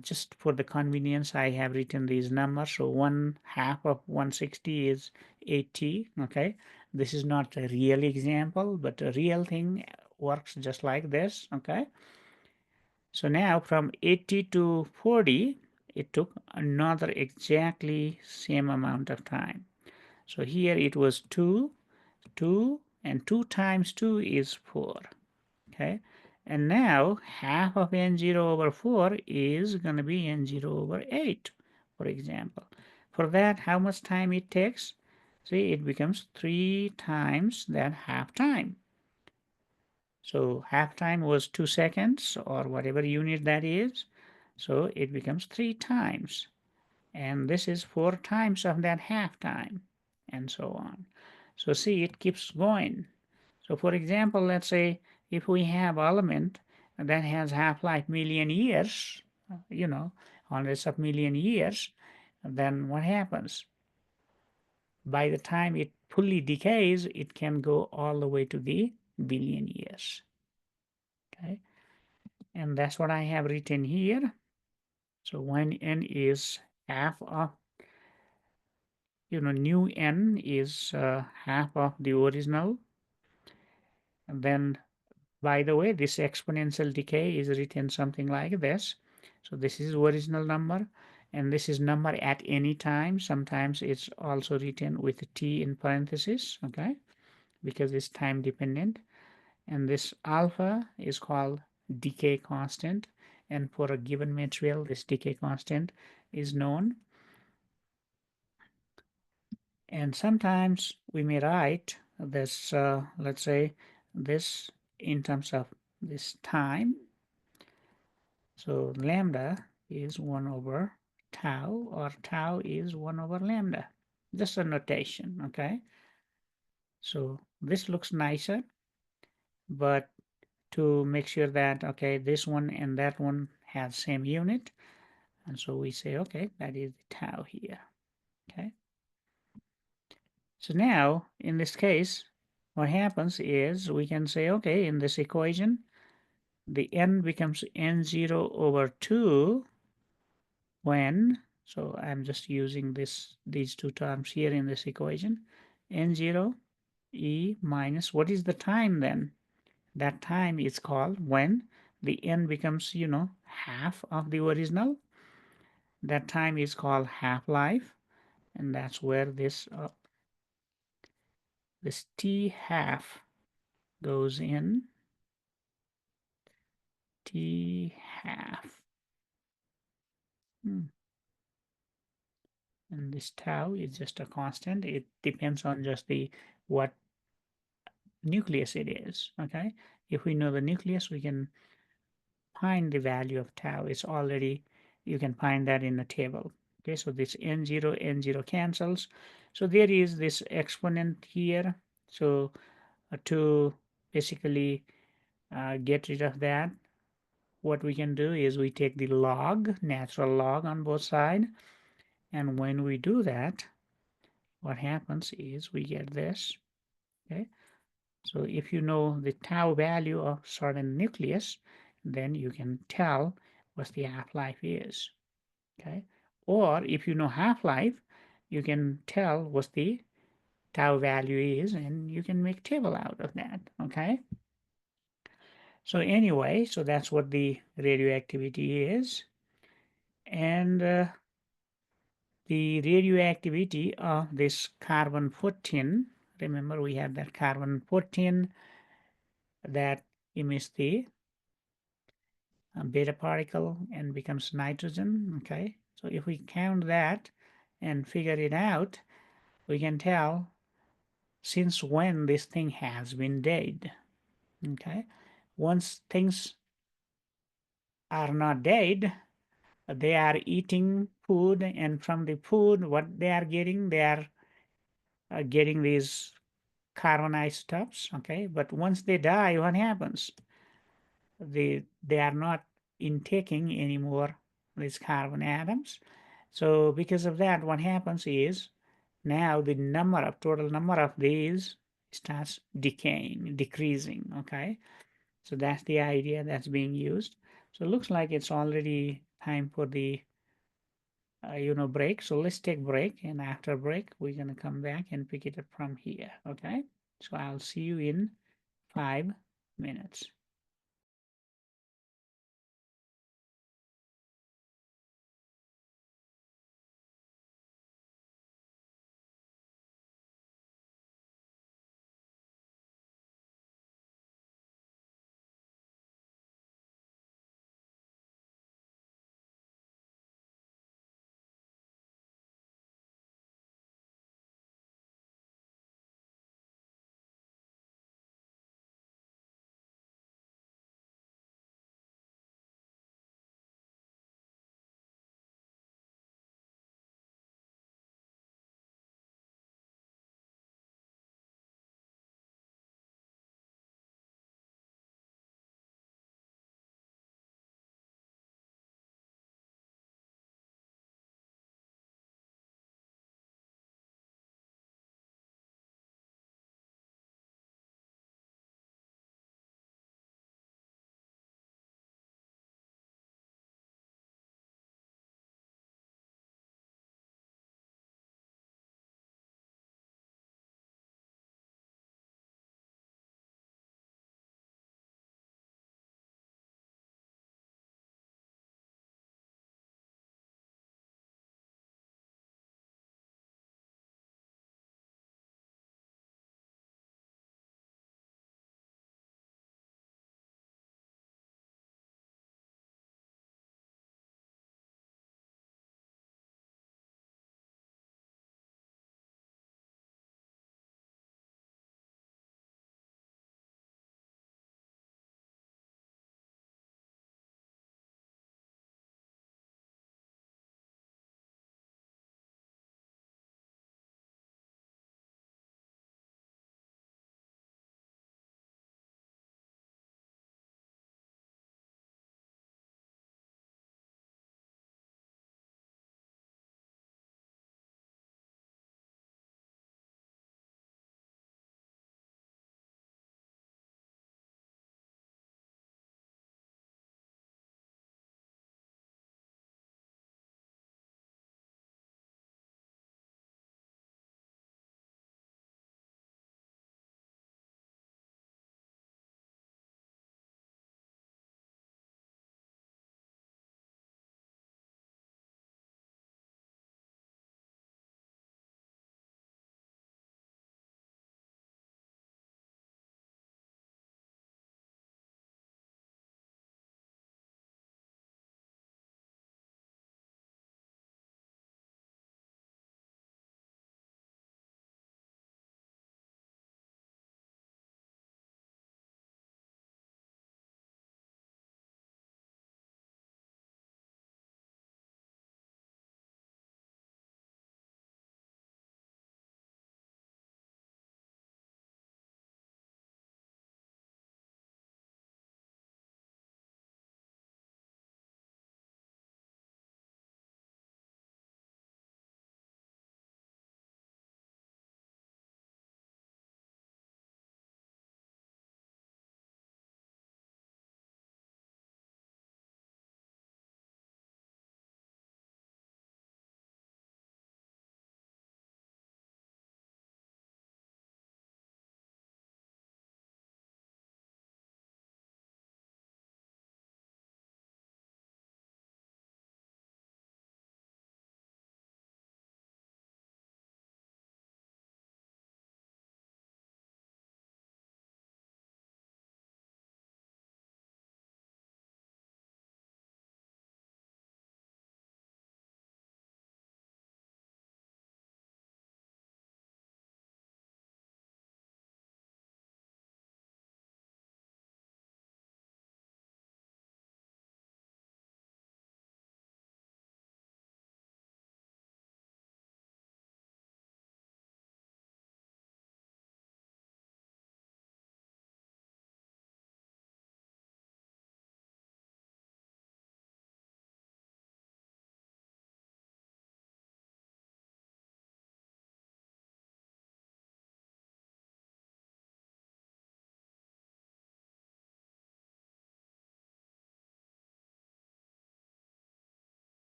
just for the convenience, I have written these numbers. So 1/2 of 160 is 80. Okay, this is not a real example, but a real thing works just like this. Okay, so now from 80 to 40, it took another exactly same amount of time. So here it was 2, 2, and 2 times 2 is 4. Okay, and now half of n0 over 4 is going to be n0 over 8, for example. For that, how much time it takes? See, it becomes 3 times that half time. So half time was 2 seconds or whatever unit that is. So it becomes 3 times. And this is 4 times of that half time, and so on. So see, it keeps going. So for example, let's say if we have element that has half-life million years, you know, hundreds of million years, then what happens? By the time it fully decays, it can go all the way to the billion years. Okay, and that's what I have written here. So when n is half of, new n is half of the original, and then, by the way, this exponential decay is written something like this. So this is original number, and this is number at any time. Sometimes it's also written with t in parentheses, okay, because it's time dependent. And this alpha is called decay constant, and for a given material, this decay constant is known. And sometimes we may write this, let's say, this in terms of this time. So lambda is 1 over tau, or tau is 1 over lambda. Just a notation, okay? So this looks nicer, but to make sure that, okay, this one and that one have same unit, and so we say, okay, that is the tau here, okay? So now, in this case, what happens is we can say, okay, in this equation, the n becomes n0 over 2 when, so I'm just using these two terms here in this equation, n0 e minus, what is the time then? That time is called when the n becomes, half of the original. That time is called half-life, and that's where this t half goes in. T half. And this tau is just a constant. It depends on just the what nucleus it is. Okay, if we know the nucleus, we can find the value of tau. It's already, you can find that in the table. Okay, so this n0 cancels. So there is this exponent here. So to basically get rid of that, what we can do is we take the log, natural log on both sides, and when we do that, what happens is we get this. Okay, so if you know the tau value of certain nucleus, then you can tell what the half-life is. Okay, or if you know half-life, you can tell what the tau value is, and you can make table out of that. Okay, so anyway, so that's what the radioactivity is. And the radioactivity of this carbon 14, remember we have that carbon 14 that emits the beta particle and becomes nitrogen. Okay, so if we count that and figure it out, we can tell since when this thing has been dead. Okay, once things are not dead, they are eating food, and from the food, what they are getting these carbon isotopes. Okay, but once they die, what happens? They are not intaking anymore these carbon atoms. So because of that, what happens is now the total number of these starts decaying, decreasing. Okay, so that's the idea that's being used. So it looks like it's already time for the break. So let's take break, and after break, we're gonna come back and pick it up from here. Okay, so I'll see you in 5 minutes.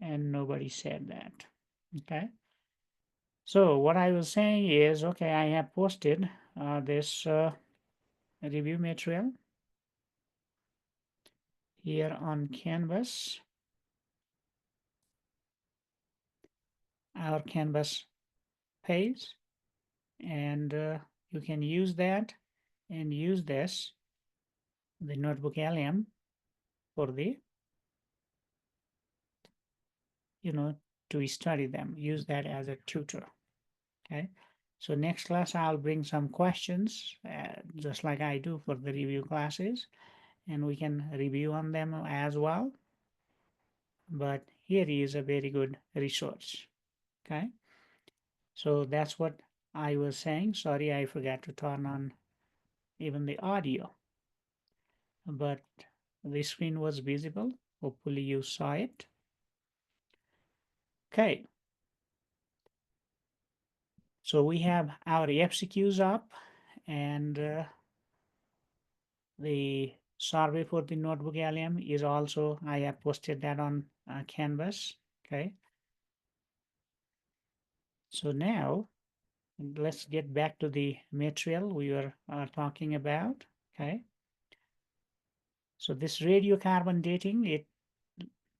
and nobody said that. Okay. So what I was saying is, okay, I have posted this review material here on Canvas, our Canvas page, and you can use that and use this, the notebook LM, for the, you know, to study them. Use that as a tutor. Okay. So next class, I'll bring some questions, just like I do for the review classes, and we can review on them as well. But here is a very good resource. Okay. So that's what I was saying. Sorry, I forgot to turn on even the audio, but the screen was visible. Hopefully you saw it. Okay. So we have our FCQs up, and the survey for the notebook LM is also, I have posted that on Canvas. Okay. So now let's get back to the material we were talking about. Okay. So this radiocarbon dating,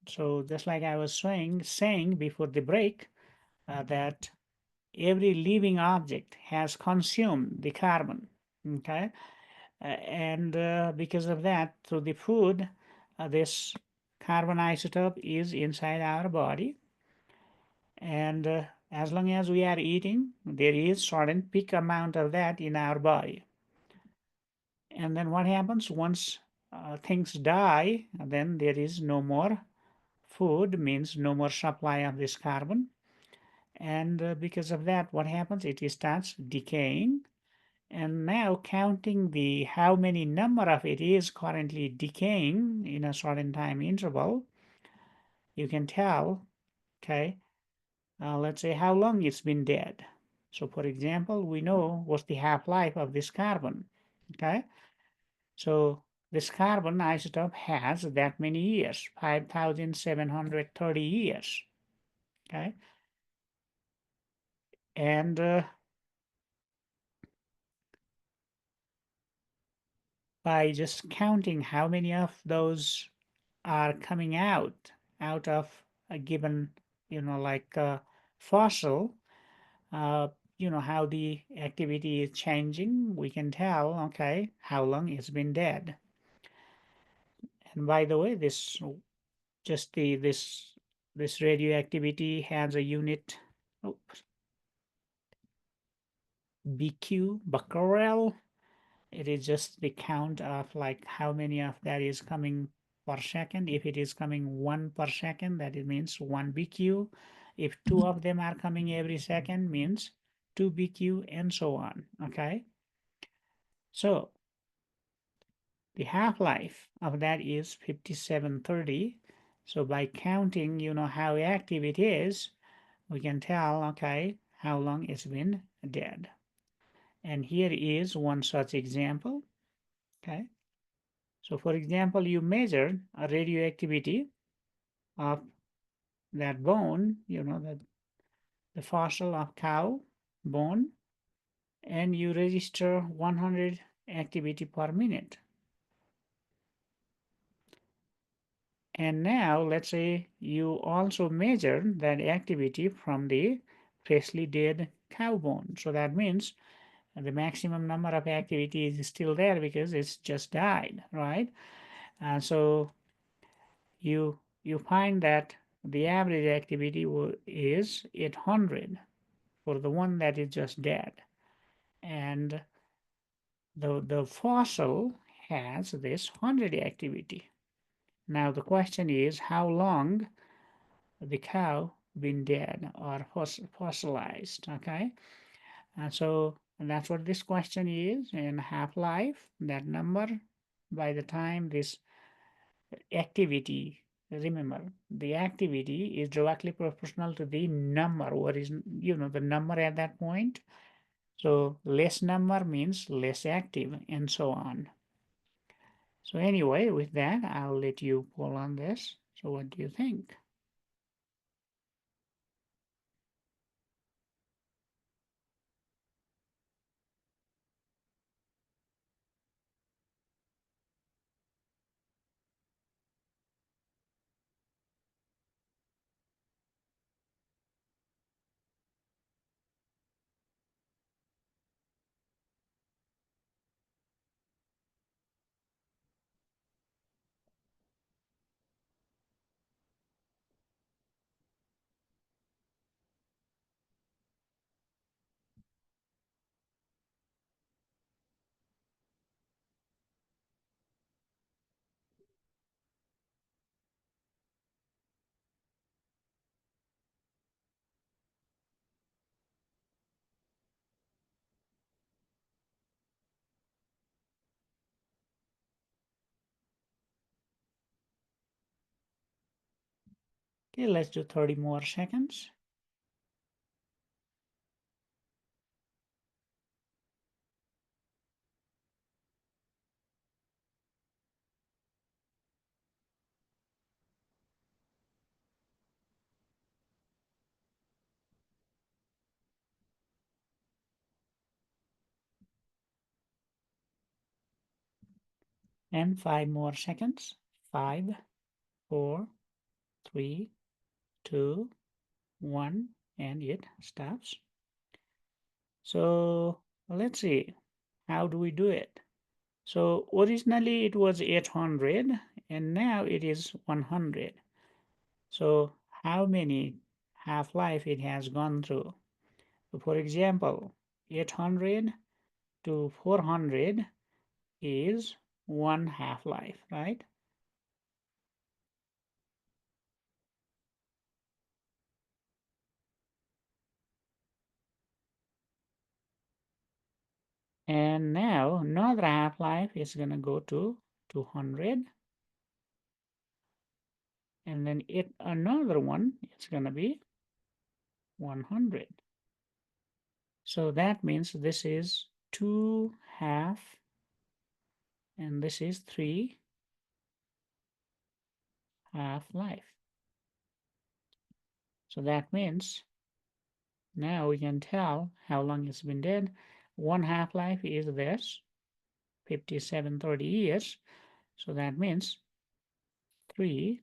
so just like I was saying before the break, that every living object has consumed the carbon. Okay. And because of that, through the food, this carbon isotope is inside our body. And as long as we are eating, there is certain peak amount of that in our body. And then what happens once things die, then there is no more food, means no more supply of this carbon. And because of that, what happens? It starts decaying. And now counting the how many number of it is currently decaying in a certain time interval, you can tell, okay, let's say how long it's been dead. So for example, we know what's the half-life of this carbon, okay? So this carbon isotope has that many years, 5,730 years, okay? And by just counting how many of those are coming out of a given, like fossil, uh, how the activity is changing, we can tell, okay, how long it's been dead. And by the way, just this radioactivity has a unit, oops, BQ, becquerel. It is just the count of like how many of that is coming per second. If it is coming one per second, that it means one BQ. If two of them are coming every second, means two BQ, and so on. Okay. So the half-life of that is 5730. So by counting, how active it is, we can tell, okay, how long it's been dead. And here is one such example. Okay. So for example, you measure a radioactivity of that bone, the fossil of cow bone, and you register 100 activity per minute. And now let's say you also measure that activity from the freshly dead cow bone. So that means the maximum number of activity is still there because it's just died, right? So you find that the average activity is 800 for the one that is just dead, and the fossil has this 100 activity. Now the question is how long the cow been dead or fossilized, okay? And so that's what this question is, and half-life, that number, by the time this activity, remember, the activity is directly proportional to the number, what is, the number at that point. So less number means less active, and so on. So anyway, with that, I'll let you pull on this. So what do you think? Okay, let's do 30 more seconds. And 5 more seconds. 5, 4, 3, 2, 1, and it stops. So let's see, how do we do it? So originally it was 800 and now it is 100. So how many half-life it has gone through? So for example, 800 to 400 is one half-life, right? And now another half-life is going to go to 200. And then another one is going to be 100. So that means this is 2 half and this is 3 half-life. So that means now we can tell how long it's been dead. One half-life is this, 5730 years. So that means 3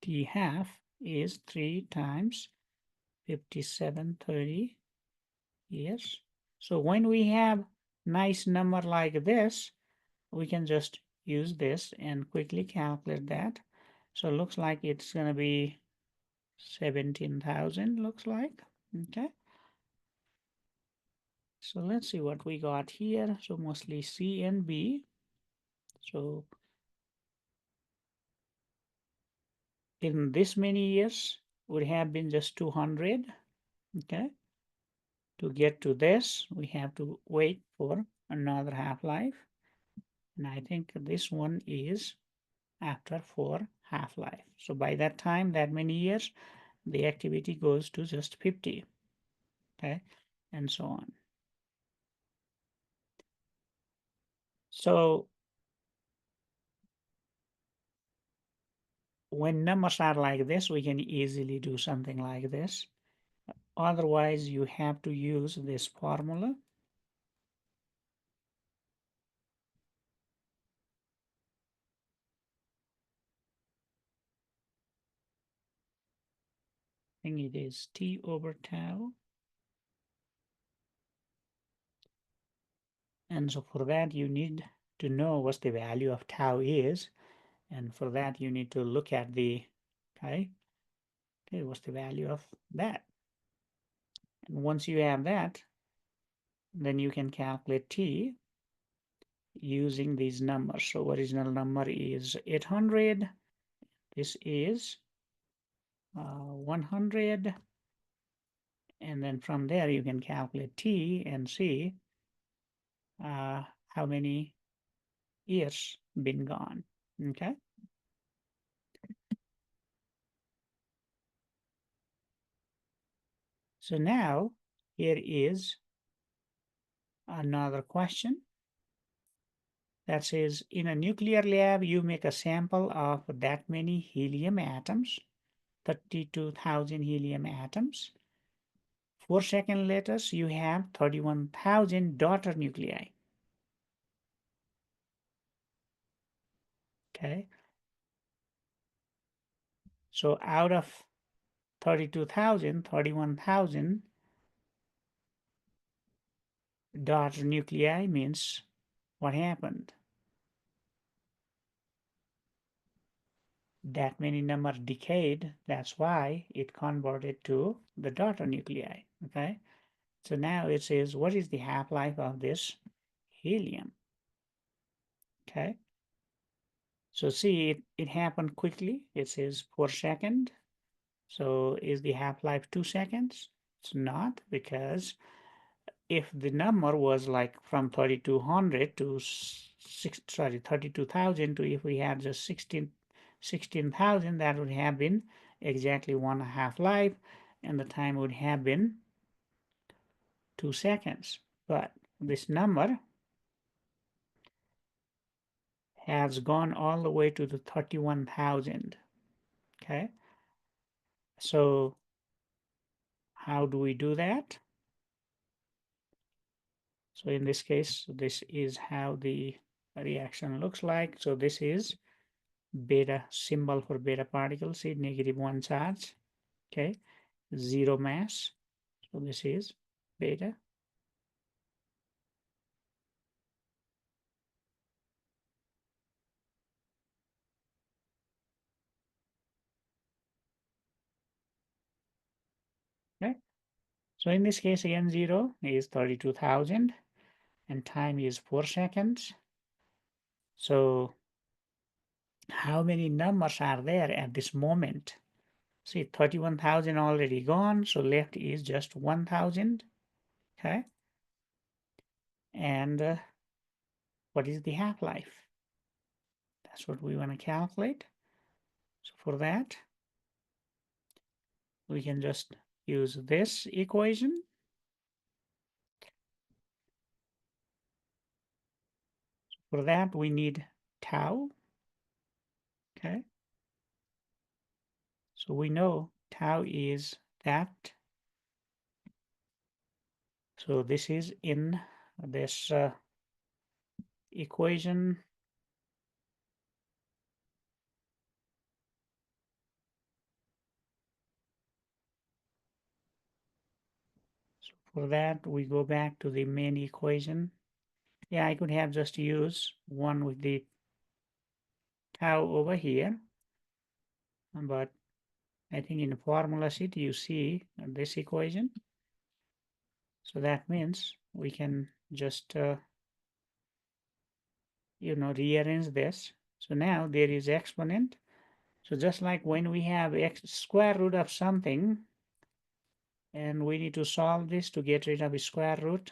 t half is 3 times 5730 years. So when we have nice number like this, we can just use this and quickly calculate that. So it looks like it's going to be 17,000 looks like. Okay. So let's see what we got here. So mostly C and B. So in this many years would have been just 200. Okay. To get to this, we have to wait for another half-life. And I think this one is after 4 half-life. So by that time, that many years, the activity goes to just 50. Okay. And so on. So when numbers are like this, we can easily do something like this. Otherwise, you have to use this formula. I think it is T over tau. And so for that, you need to know what the value of tau is. And for that, you need to look at the, okay, what's the value of that? And once you have that, then you can calculate T using these numbers. So original number is 800. This is 100. And then from there, you can calculate T and see how many years been gone. Okay. So now here is another question that says in a nuclear lab, you make a sample of that many helium atoms, 32,000 helium atoms. 4 seconds later, you have 31,000 daughter nuclei. Okay. So out of 32,000, 31,000 daughter nuclei means what happened? That many number decayed. That's why it converted to the daughter nuclei. Okay. So now it says, what is the half-life of this helium? Okay. So see, it happened quickly. It says 4 seconds. So is the half-life 2 seconds? It's not, because if the number was like from 3200 to 32,000 to if we had just 16 16,000, that would have been exactly 1.5 life, and the time would have been 2 seconds. But this number has gone all the way to the 31,000. Okay, so how do we do that? So in this case, this is how the reaction looks like. So this is beta symbol for beta particles, see -1 charge, okay, 0 mass. So this is beta. Okay. So in this case, N0 is 32,000 and time is 4 seconds. So how many numbers are there at this moment? See, 31,000 already gone, so left is just 1,000. Okay. And what is the half-life? That's what we want to calculate. So for that, we can just use this equation. For that, we need tau. Okay. So we know tau is that. So this is in this equation. So for that, we go back to the main equation. Yeah, I could have just used one with the tau over here, but I think in the formula sheet you see this equation. So that means we can just rearrange this. So now there is exponent. So just like when we have square root of something and we need to solve this to get rid of a square root,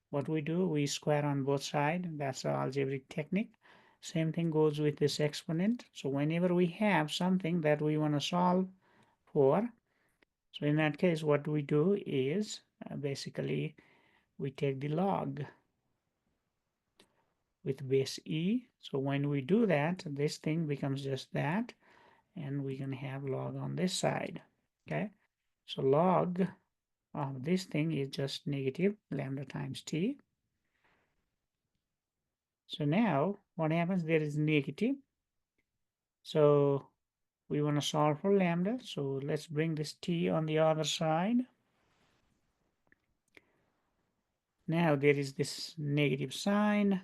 what we do, we square on both sides. That's the algebraic technique. Same thing goes with this exponent. So whenever we have something that we want to solve for, so in that case, what we do is basically we take the log with base e. So when we do that, this thing becomes just that, and we can have log on this side. Okay, so log of this thing is just negative lambda times t. So now what happens? There is negative. So we want to solve for lambda. So let's bring this t on the other side. Now there is this negative sign.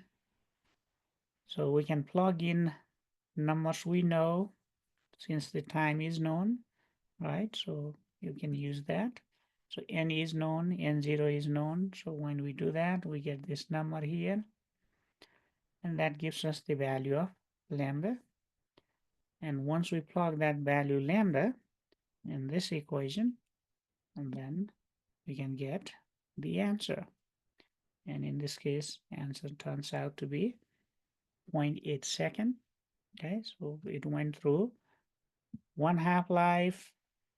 So we can plug in numbers we know since the time is known, right? So you can use that. So n is known, n0 is known. So when we do that, we get this number here. And that gives us the value of lambda. And once we plug that value lambda in this equation, and then we can get the answer. And in this case, answer turns out to be 0.8 second. Okay, so it went through 1 half-life,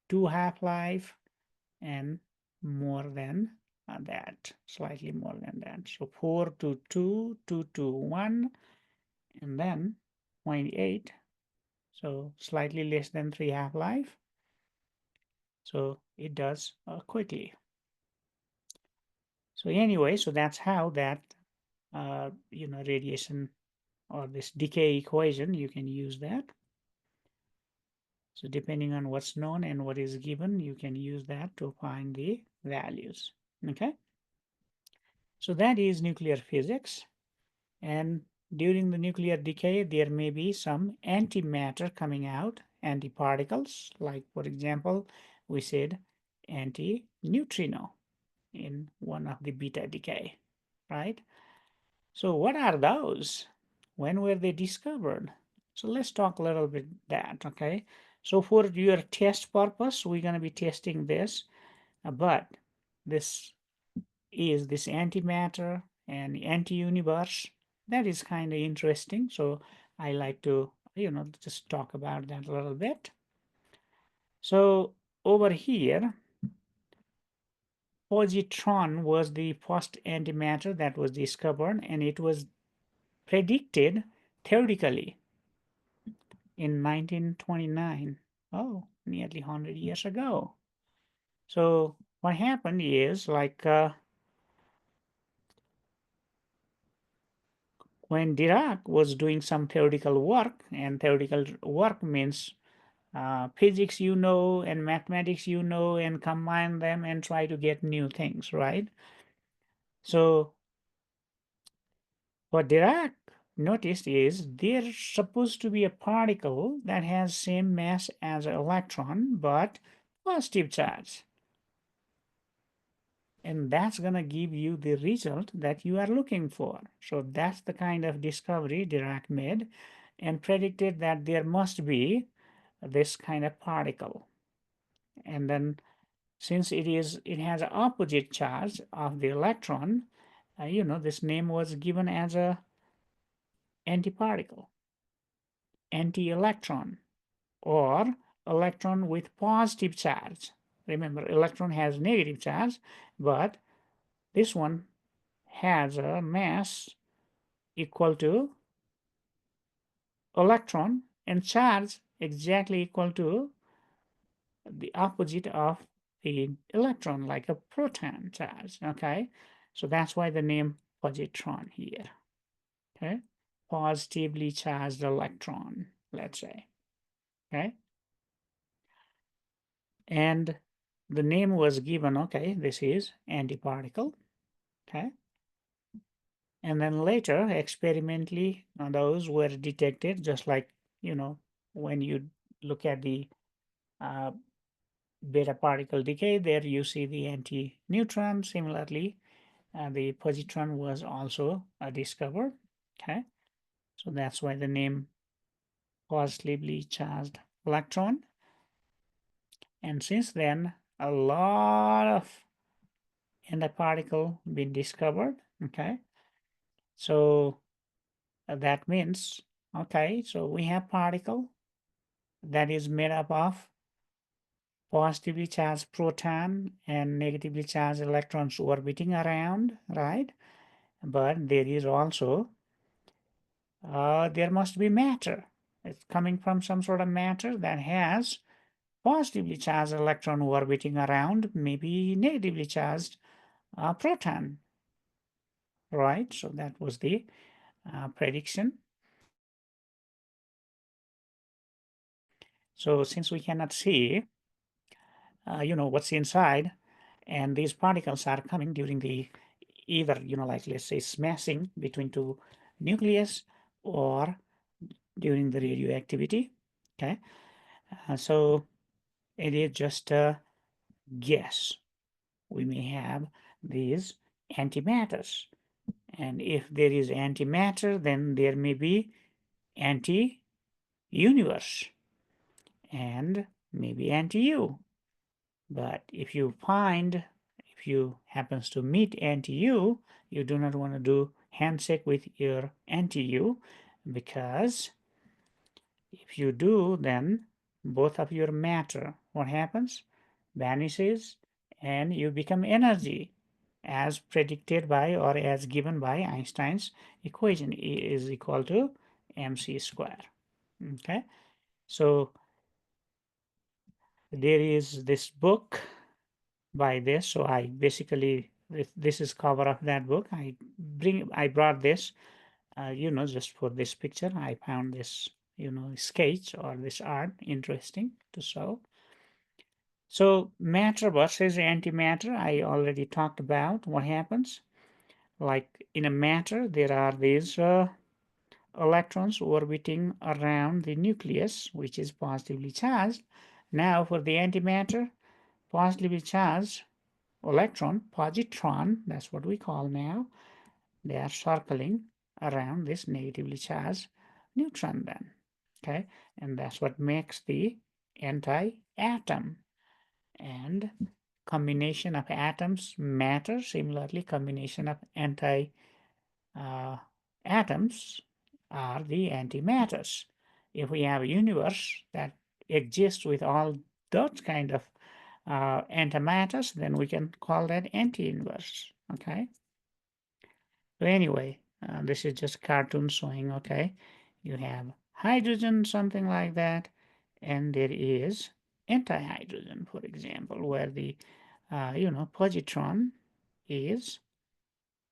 2 half-life, and more than that, slightly more than that. So 4 to 2, 2 to 1, and then 0.8. So slightly less than 3 half-life. So it does quickly. So anyway, so that's how that radiation or this decay equation, you can use that. So depending on what's known and what is given, you can use that to find the values. Okay. So that is nuclear physics. And during the nuclear decay, there may be some antimatter coming out, antiparticles, like for example, we said anti-neutrino in one of the beta decay, right? So what are those? When were they discovered? So let's talk a little bit that, okay? So for your test purpose, we're going to be testing this, but this is this antimatter and anti-universe. That is kind of interesting. So I like to just talk about that a little bit. So over here, positron was the first antimatter that was discovered, and it was predicted theoretically in 1929. Oh, nearly 100 years ago. So what happened is, like, when Dirac was doing some theoretical work, and theoretical work means physics and mathematics and combine them and try to get new things, right? So what Dirac noticed is there's supposed to be a particle that has same mass as an electron but positive charge, and that's going to give you the result that you are looking for. So that's the kind of discovery Dirac made, and predicted that there must be this kind of particle. And then, since it has an opposite charge of the electron, this name was given as a antiparticle, anti-electron, or electron with positive charge. Remember, electron has negative charge, but this one has a mass equal to electron and charge exactly equal to the opposite of the electron, like a proton charge. Okay, so that's why the name positron here. Okay, positively charged electron, let's say. Okay, and the name was given. Okay, this is antiparticle. Okay, and then later experimentally those were detected, just like when you look at the uh, beta particle decay, there you see the anti-neutron. Similarly, the positron was also discovered. Okay, so that's why the name positively charged electron. And since then, a lot of antiparticle been discovered. Okay, so that means, okay, so we have particle that is made up of positively charged proton and negatively charged electrons orbiting around, right? But there is also, there must be matter. It's coming from some sort of matter that has positively charged electron orbiting around, maybe negatively charged proton, right? So that was the prediction. So since we cannot see, what's inside, and these particles are coming during the either, like let's say smashing between two nucleus or during the radioactivity. Okay, so it is just a guess. We may have these antimatters, and if there is antimatter, then there may be anti-universe and maybe anti-U. But if you happens to meet anti-U, you do not want to do handshake with your anti-U, because if you do, then both of your matter, what happens? Vanishes, and you become energy, as predicted by or as given by Einstein's equation. E is equal to mc square. Okay, so there is this book by this. So I basically, this is cover of that book. I brought this, just for this picture. I found this, sketch or this art interesting to show. So matter versus antimatter, I already talked about what happens. Like in a matter, there are these electrons orbiting around the nucleus, which is positively charged. Now for the antimatter, positively charged electron, positron, that's what we call now, they are circling around this negatively charged neutron then. Okay, and that's what makes the anti-atom. And combination of atoms matter. Similarly, combination of anti atoms are the antimatters. if we have a universe that exists with all those kind of antimatters, then we can call that anti-inverse. Okay. So anyway, this is just cartoon showing. Okay, you have hydrogen, something like that, and there is anti-hydrogen, for example, where the positron is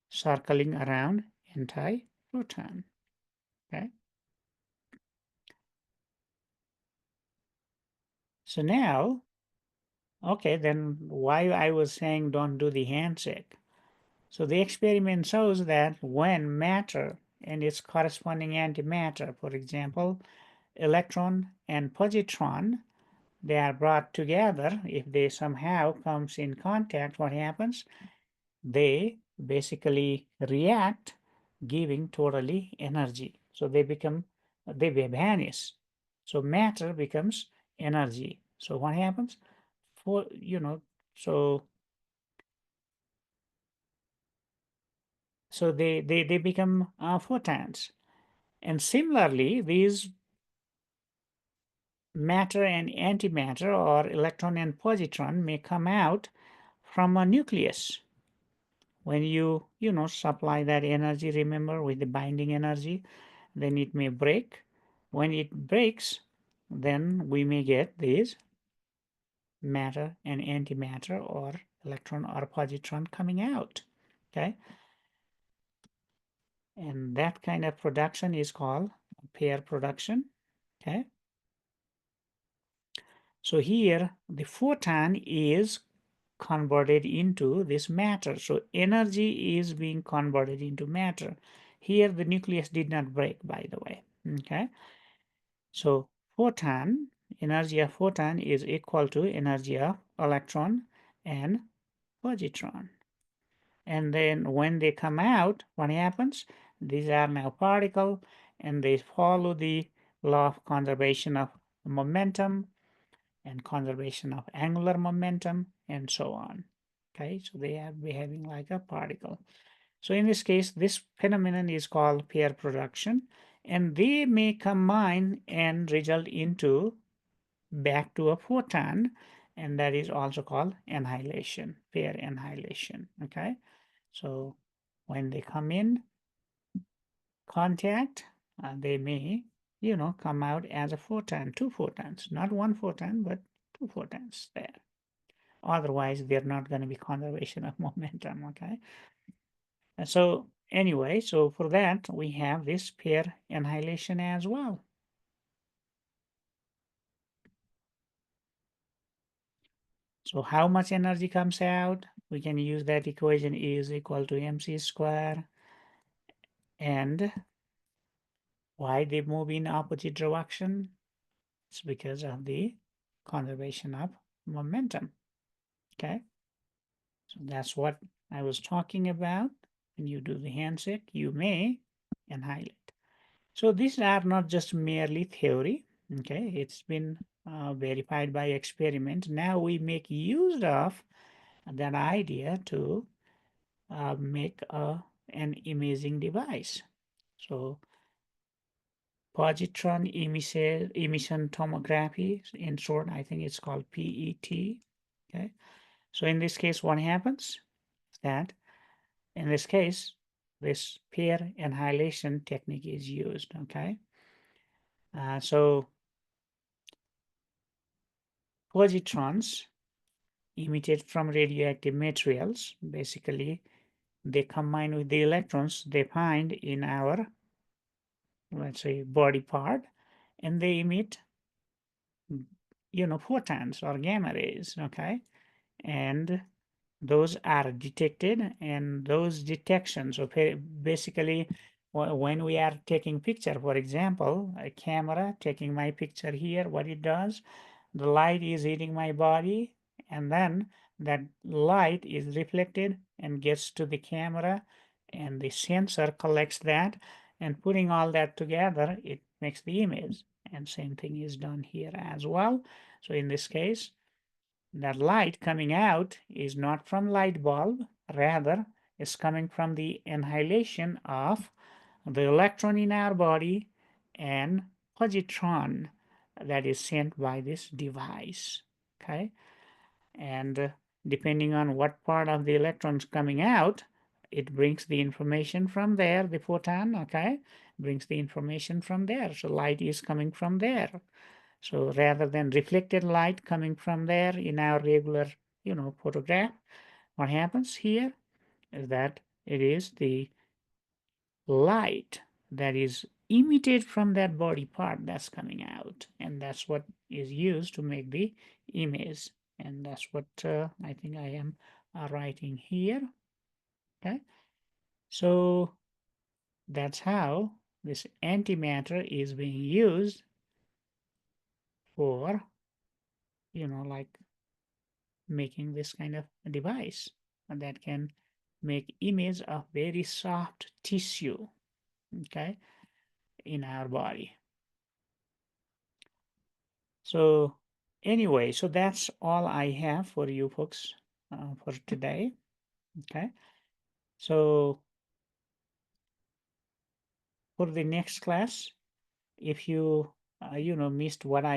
circling around anti-proton. Okay. So now, okay, then why I was saying don't do the handshake. So the experiment shows that when matter and its corresponding antimatter, for example, electron and positron, they are brought together. If they somehow comes in contact, what happens? They basically react, giving totally energy. So they vanish. So matter becomes energy. So what happens? For so they become photons. And similarly, these matter and antimatter or electron and positron may come out from a nucleus. When you supply that energy, remember, with the binding energy, then it may break. When it breaks, then we may get these matter and antimatter or electron or positron coming out. Okay, and that kind of production is called pair production. Okay, so here the photon is converted into this matter. So energy is being converted into matter. Here the nucleus did not break, by the way. Okay, so photon, energy of photon is equal to energy of electron and positron. And then when they come out, what happens? These are now particle and they follow the law of conservation of momentum and conservation of angular momentum and so on. Okay, so they are behaving like a particle. So in this case, this phenomenon is called pair production, and they may combine and result into back to a photon, and that is also called annihilation, pair annihilation. Okay, so when they come in contact, they may, come out as a photon, two photons, not one photon, but two photons there. Otherwise, they're not going to be conservation of momentum. Okay. And so anyway, so for that, we have this pair annihilation as well. So how much energy comes out? We can use that equation E is equal to mc square. And why they move in opposite direction? It's because of the conservation of momentum. Okay. So that's what I was talking about. When you do the handshake, you may annihilate. So these are not just merely theory. Okay, it's been verified by experiment. Now we make use of that idea to make an imaging device. So positron emission tomography, in short, I think it's called PET. Okay, so in this case, what happens? That in this case, this pair annihilation technique is used. Okay, so positrons emitted from radioactive materials, basically, they combine with the electrons they find in our, let's say, body part, and they emit, photons or gamma rays. Okay, and those are detected, and those detections, okay, basically when we are taking picture, for example, a camera taking my picture here, what it does, the light is hitting my body, and then that light is reflected and gets to the camera, and the sensor collects that, and putting all that together, it makes the image. And same thing is done here as well. So in this case, that light coming out is not from light bulb, rather is coming from the annihilation of the electron in our body and positron that is sent by this device. Okay, and depending on what part of the electrons coming out, it brings the information from there, the photon. Okay, brings the information from there. So light is coming from there. So rather than reflected light coming from there in our regular, photograph, what happens here is that it is the light that is emitted from that body part that's coming out, and that's what is used to make the image. And that's what I think I am writing here. Okay, so that's how this antimatter is being used for, like making this kind of device that can make image of very soft tissue, okay, in our body. So anyway, so that's all I have for you folks for today. Okay, so for the next class, if you missed what I